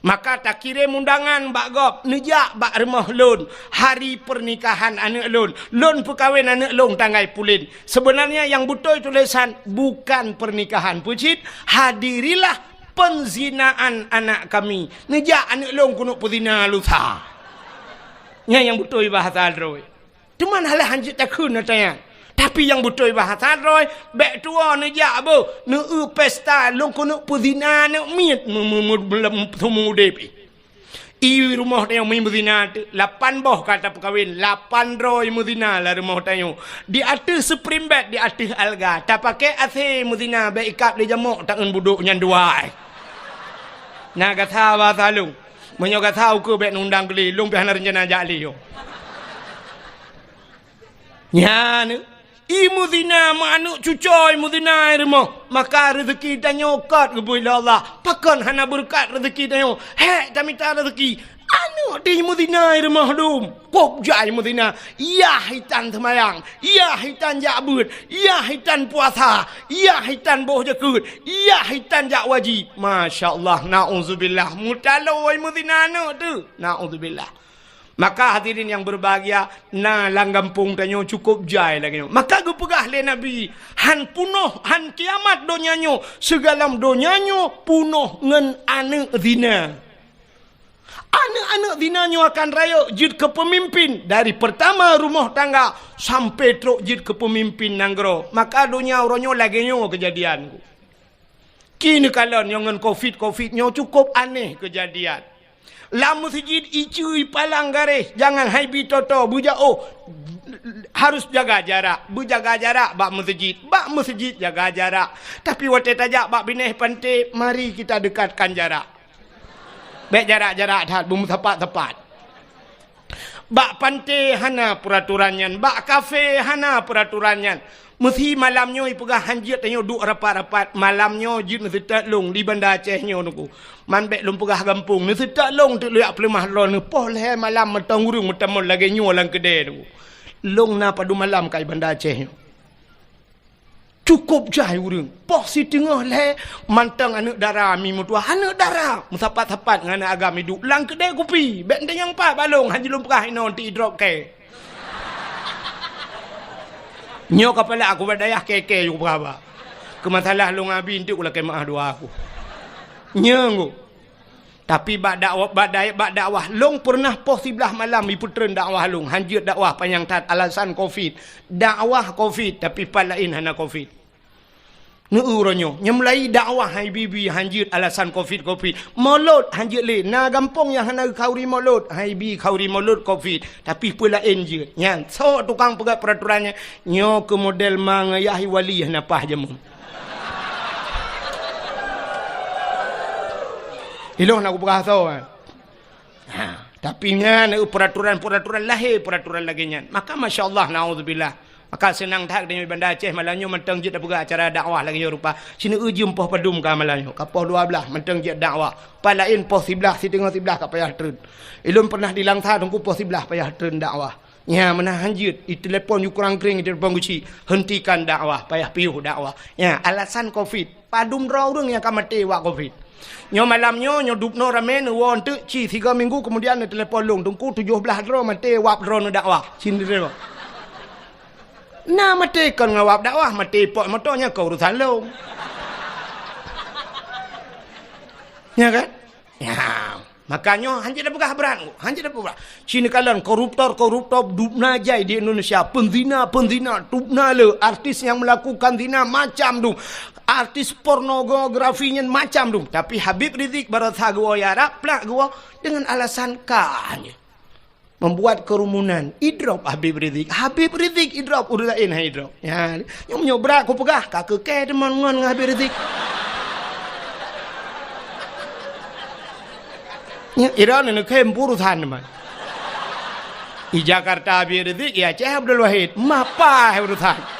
Maka tak kirim undangan bak gop nejak bak rumah lon hari pernikahan anak lon perkahwin anak lon tanggai pulin. Sebenarnya yang betul tulisan bukan pernikahan pucit, hadirilah penzinaan anak kami. Nejak anak lon kuno pezina lusa. Nya yang betul bahasa roy. Cuman halah hanjit takun natanya. Tapi yang betul bahasa roy, bek tua nejak bo, pesta long kono puzina ne miet semua depi. I rumah tanya main muzina 8 boh kata perkahwin 800 muzina lah rumah tanya. Di atas supreme bed di atas alga. Tak pakai AC muzina bek ikap di jamuk tangan buduk nyan dua. Nah kata bahasa lu. Menyo kata aku bek nundang beli lung pihana rencana jali yo. Ya ni. I muzina manuk cucoy muzina rumah. Maka rezeki dan nyokat ke boleh Allah. Pakan hana berkat rezeki dan nyok. Hek tak minta rezeki. Anu di muzina rumah dum. Kok jai muzina. Ya hitan semayang. Ya hitan jakbut. Ya hitan puasa. Ya hitan boh jakut. Ya hitan jak wajib. Masya Allah. Na'udzubillah. Mutalawai muzina anu tu. Na'udzubillah. Maka hadirin yang berbahagia, na langgampung tanyo cukup jai lagi. Maka gue pegah le Nabi, han punuh, han kiamat donyanyo, segalam donyanyo punuh ngen ane zina. Anak-anak zinanyo akan raya jid ke pemimpin. Dari pertama rumah tangga sampai truk jid ke pemimpin nanggro. Maka dunia oronyo lagi nyo kejadian. Kini kalian yang ngen covid nyo cukup aneh kejadian. Lama masjid icui palang garis. Jangan haibi toto. Bujak harus jaga jarak. Berjaga jarak bak masjid. Bak masjid jaga jarak. Tapi waktu tajak bak bineh pantai. Mari kita dekatkan jarak. Baik jarak-jarak dah. Tepat-tepat. Bak pantai hana peraturannya, bak kafe hana peraturannya. Mesti malamnya ipegah hanjit tanyo duk rapat-rapat. Malamnya jit mesti tak long di Banda Aceh nyo nuku. Man bek lum pegah kampung mesti tak long tu liak pelemah lon poh le malam metang urung metamol lagi nyo lang kedai nuku. Long na padu malam kai Banda Aceh nyo. Cukup jai urang. Poh si tengah le mantang anak dara mi mutua anak dara. Musapat-sapat ngana agam hidup. Lang kedai kopi. Bek yang pa balong hanji lum pekah ino ti drop ke. Nyo kepala aku badayah keke yu berapa. Kemasalah lu ngabi inti ulah kemah dua aku. Nyengu. Tapi bak dakwah long pernah poh sebelah malam iputren dakwah long hanjut dakwah panjang tat alasan Covid. Dakwah Covid tapi palain hana Covid. Neuronyo nyemlai dakwah hai bibi hanjut alasan Covid. Molot hanjut le na gampong yang hana kauri molot hai bi kauri molot Covid tapi palain je. Nyan so tukang pegat peraturannya nyo ke model mangayahi wali hana pah jamu. Iloh nak berasa kan. Tapi nya peraturan lahir peraturan lagi nya. Maka masya-Allah naudzubillah. Maka senang tak dengan Banda Aceh malanyo mentang je dak acara dakwah lagi rupa. Sini uji poh padum ka malanyo. Ka poh 12 mentang je dakwah. Palain poh 11 si tengah 11 ka payah tren. Ilum pernah dilangsa tungku poh 11 payah tren dakwah. Nya menah hanjut i telefon yu kurang kering di depan guci. Hentikan dakwah payah piuh dakwah. Nya alasan Covid. Padum raurung yang ka mati wak Covid. Nyo malamnya nyo dupno ramen won tu ci 3 minggu kemudian telefon long tungku 17 dro mate wap dro no dakwah sini dro na mate kan ngawap dakwah mate pok motonya ke urusan long ya kan ya makanya hanya dah pegah berat hanya dah pegah sini kalian koruptor dupna jai di Indonesia penzina dupna le artis yang melakukan zina macam tu artis pornografinya macam tu. Tapi Habib Rizik berasa gua ya raplak gua dengan alasan kahnya. Membuat kerumunan. Idrop Habib Rizik idrop urusain idrop. Ya, yang menyobrak aku pegah kakek ke teman dengan Habib Rizik. Ya, Iran ini kempur urusan teman. Di Jakarta Habib Rizik ya Aceh Abdul Wahid. Mapa urusan.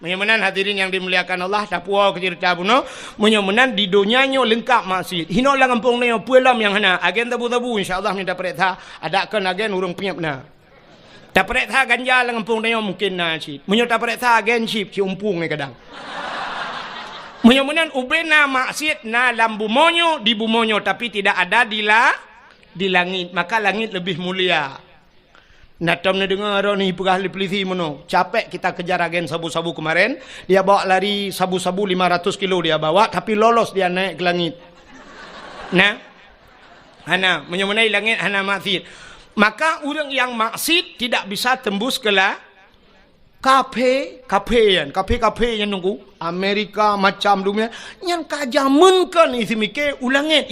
Menyemenan hadirin yang dimuliakan Allah tapua kecerita buno menyemenan di dunianya lengkap masjid hino lang kampung nyo puelam yang hana agen tabu insyaallah minta perintah adakan agen urung penyap na ta perintah ganja lang kampung nyo mungkin na chip menyo ta perintah agen chip si umpung ni kadang menyemenan ubena masjid na lambu monyo di bumonyo tapi tidak ada di langit maka langit lebih mulia. Natam ni dengar ni pegah polisi mono. Capek kita kejar agen sabu-sabu kemarin. Dia bawa lari sabu-sabu 500 kilo dia bawa tapi lolos dia naik ke langit. Nah. Hana menyemenai langit hana maksud. Maka orang yang maksud tidak bisa tembus ke kafe yang nunggu Amerika macam dunia yang kajamunkan isi mikir ulangit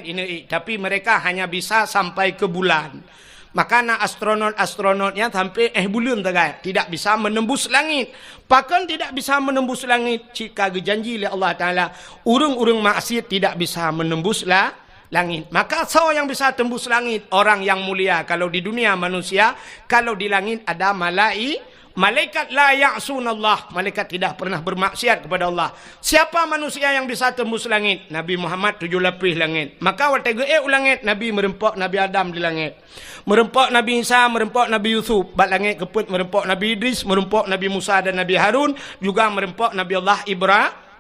ini tapi mereka hanya bisa sampai ke bulan. Maka na astronotnya sampai bulan tegak tidak bisa menembus langit. Bahkan tidak bisa menembus langit jika janji oleh Allah Taala urung-urung maksiat tidak bisa menembus langit. Maka yang bisa tembus langit orang yang mulia. Kalau di dunia manusia, kalau di langit ada malaikat la ya'sunallah. Malaikat tidak pernah bermaksiat kepada Allah. Siapa manusia yang bisa tembus langit? Nabi Muhammad 7 lapis langit. Maka waktu langit Nabi merempok Nabi Adam di langit. Merempok Nabi Isa, merempok Nabi Yusuf. Bat langit keput merempok Nabi Idris, merempok Nabi Musa dan Nabi Harun. Juga merempok Nabi Allah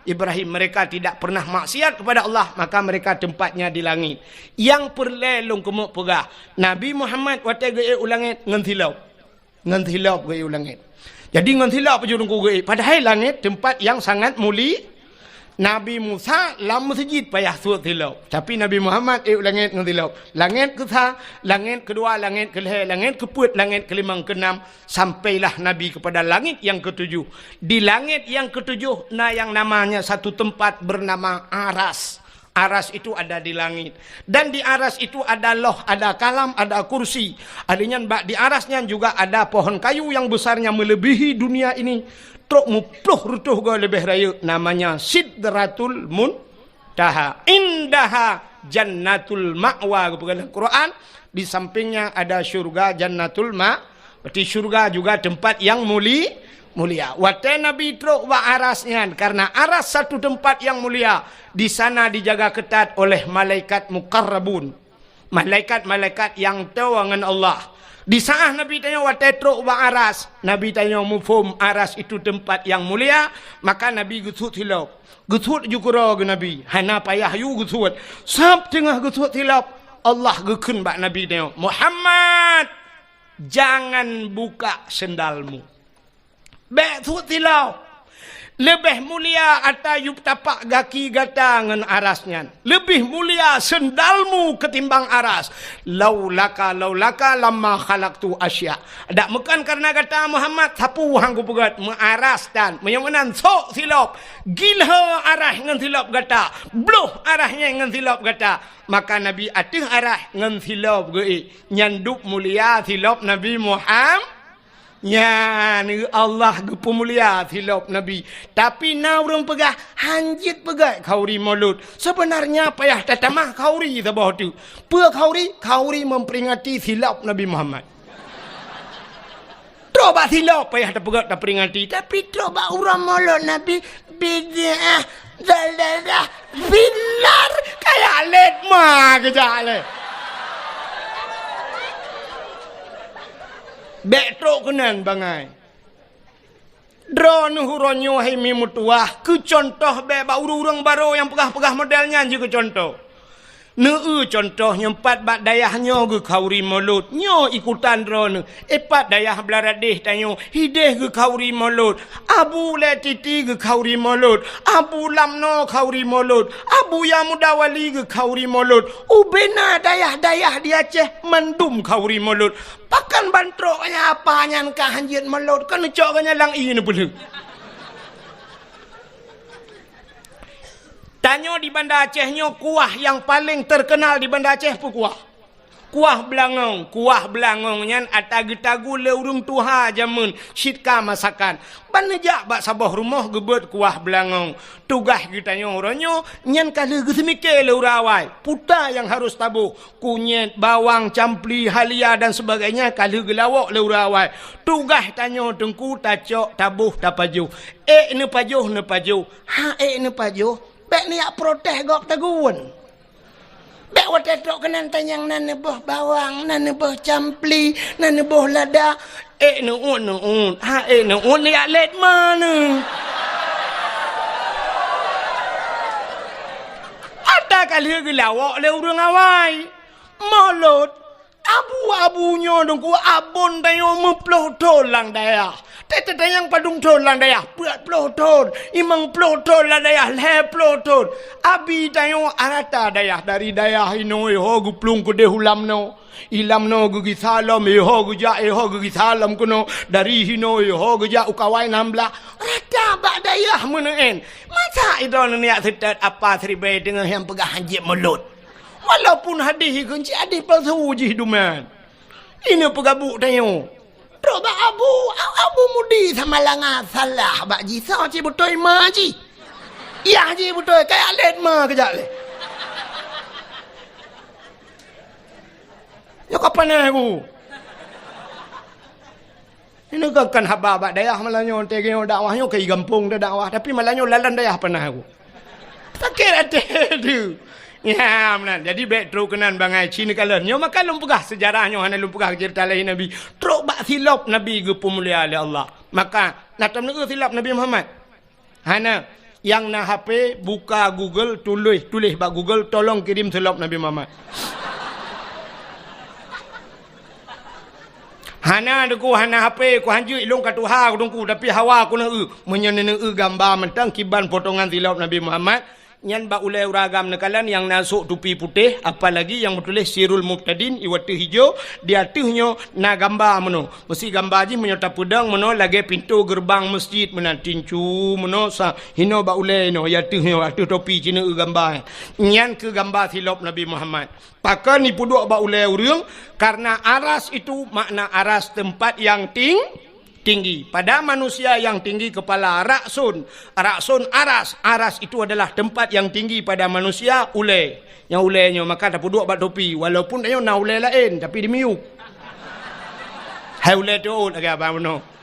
Ibrahim. Mereka tidak pernah maksiat kepada Allah. Maka mereka tempatnya di langit. Yang perlelong kemuk pegah. Nabi Muhammad waktu langit ngantilap ke langit. Jadi ngantilap pejurung ke padahal langit tempat yang sangat mulia. Nabi Musa lam masjid payah suat tilau. Tapi Nabi Muhammad langit ngantilap. Langit ke-3, langit kedua, langit ke-5, langit ke-4, langit ke-5, ke-6 sampailah Nabi kepada langit yang ke-7. Di langit yang ke-7 yang namanya satu tempat bernama Aras. Aras itu ada di langit. Dan di aras itu ada loh, ada kalam, ada kursi. Adanya di arasnya juga ada pohon kayu yang besarnya melebihi dunia ini. Truk mupluh rutuh go lebih raya. Namanya Sidratul tahtaha indaha jannatul ma'wa dalam Quran. Di sampingnya ada syurga jannatul ma. Berarti syurga juga tempat yang mulia. Wate Nabi truk wa arasnya karena aras satu tempat yang mulia. Di sana dijaga ketat oleh malaikat muqarrabun. Malaikat-malaikat yang tahu dengan Allah. Di saat Nabi tanya wate truk wa aras, Nabi tanya mufhum aras itu tempat yang mulia, maka Nabi gusut hilap. Gusut jukura ke Nabi. Hana payah yu gusut. Sab tengah gusut hilap. Allah gekun bak Nabi tanya, Muhammad, jangan buka sendalmu. Bek sut hilau. Lebih mulia atas yub tapak gaki gata dengan arasnya. Lebih mulia sendalmu ketimbang aras. Laulaka lama khalaqtu asya. Dak mekan karena kata Muhammad sapu hang ku pegat mengaras dan menyamanan sok silap. Gilha arah dengan silap gata. Bluh arahnya dengan silap gata. Maka Nabi atih arah dengan silap ge. Nyanduk mulia silap Nabi Muhammad. Ya, ni Allah gepu mulia silap Nabi. Tapi na orang pegah hanjit pegah kauri mulut. Sebenarnya payah tatamah kauri sabah tu. Pe kauri memperingati silap Nabi Muhammad. Coba silap payah tak pegah tak peringati. Tapi coba orang mulut Nabi bid'ah dalalah binar kayak let mah kejak le. Bek truk kenan bangai. Drone huronyo hai mi mutuah. Ke contoh bek ba urang baru yang pegah-pegah modelnya je ke contoh. Neu contoh nyempat bak dayahnya ke kauri mulut. Nyo ikutan drone. Epat dayah belaradih tanyo. Hideh ke kauri mulut. Abu le titi ke kauri mulut. Abu lamno kauri mulut. Abu yang mudawali ke kauri mulut. Ubena dayah-dayah di Aceh mendum kauri mulut. Pakan bantroknya apanya kah hanjit mulut. Kan coknya lang ini pula. Tanya di Banda Acehnya kuah yang paling terkenal di Banda Aceh pun kuah. Kuah belangong. Kuah belangongnya atagu-tagu leurung tuha jamun. Sitka masakan. Banejak bak sabah rumah gebet kuah belangong. Tugas kitanya orangnya. Nyan kala gesemike leurawai. Puta yang harus tabuh. Kunyit, bawang, campli, halia dan sebagainya. Kala gelawak leurawai. Tugas tanya tengku tacok tabuh tapajuh. Ne pajuh. Ha ne pajuh. Bek ni ak protes gok tagun. Bek wate tok kenan tanyang nan nebah bawang, nan nebah campli, nan nebah lada. Ne un. Ha ne un ni ak let mana. Ada kali gelawak le urang awai. Mulut abu-abunya dongku abon dayo meploh tolang daya. Tete yang padung tolang daya. Berat ploh ton. Imang ploh tolang daya. Le ploh ton. Abi dayo arata daya. Dari daya hino iho guplung kude hulam no. Ilam no gugi salam iho guja iho gugi salam kuno. Dari hino iho guja ukawai nambla. Rata bak daya meneen. Masa itu niat setat apa seribai dengan yang pegah hanjit mulut. Walaupun hadih kunci adih palsu je hiduman. Ini pegabuk tayo. Coba abu mudi sama langa salah bak ji sa ci betul ma ji. Ya ji betul kayak let ma kejak le. Yo kapan aku? Ini kan haba bak dayah malanyo tegeo dakwahnya ke gampung dah dakwah tapi malanyo lalan dayah pernah aku. Sakit hati tu. Ya, benar. Jadi bek truk kenan bangai Cina kalian. Nyo maka lumpugah sejarahnya hana lumpugah cerita lain Nabi. Truk bak silap Nabi ge pemulia oleh Allah. Maka natam negu silap Nabi Muhammad. Hana yang na HP buka Google tulis bak Google tolong kirim silap Nabi Muhammad. Hana deku hana HP ku hanju ilung ka tuha ku dongku tapi hawa ku na menyenene gambar mentang kiban potongan silap Nabi Muhammad. Nyan ba ulai uragam nekalan yang nasuk tupi putih apalagi yang bertulis Sirul Muqtadin iwati hijau di atasnya na gambar meno mesti gambar ji menyota pedang meno lagi pintu gerbang masjid mena tincu meno sa hino ba ulai no ya atasnya atas topi cina gambar nyan ke gambar silap Nabi Muhammad pakan ni puduk ba ulai urang karena aras itu makna aras tempat yang tinggi. Pada manusia yang tinggi kepala raksun. Raksun aras. Aras itu adalah tempat yang tinggi pada manusia ulai. Yang ulainya maka tak duduk bat topi. Walaupun dia nak ulai lain tapi dia miuk. Hai ulai tu lagi apa mano.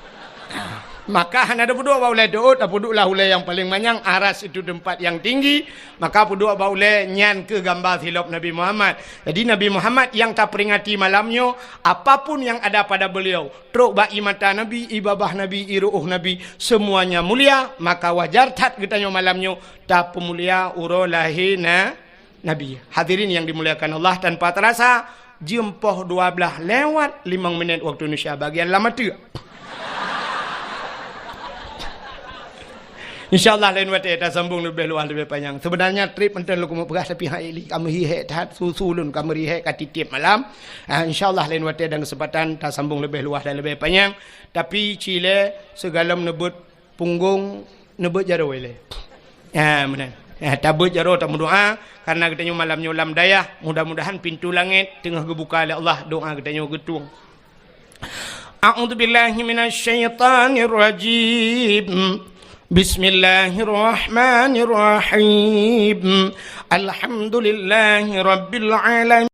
Maka hanya ada dua ulai tu, tak duduklah ulai yang paling panjang. Aras itu tempat yang tinggi. Maka dua ulai nyan ke gambar hilap Nabi Muhammad. Jadi Nabi Muhammad yang tak peringati malamnya, apapun yang ada pada beliau, truk ba'i mata Nabi, ibabah Nabi, iru'uh Nabi, semuanya mulia. Maka wajar tak kitanya malamnya, tak pemulia uro lahina Nabi. Hadirin yang dimuliakan Allah, tanpa terasa jempoh 12 lewat 5 minit waktu Indonesia bagian lama tu. InsyaAllah lain waktu kita sambung lebih luas lebih panjang. Sebenarnya trip enten lu kumu perah tapi hari ini kami hihek tat susulun kami hihek katitip malam. InsyaAllah lain waktu dan kesempatan kita sambung lebih luas dan lebih panjang. Tapi Chile segala menebut punggung nebut jaro ile. Benar. Tabut jaro tak doa karena kita malam nyulam daya. Mudah-mudahan pintu langit tengah kebuka oleh Allah, doa kita getung. A'udzubillahi minasyaitonir rajim. Bismillahirrahmanirrahim. Alhamdulillahi rabbil alamin.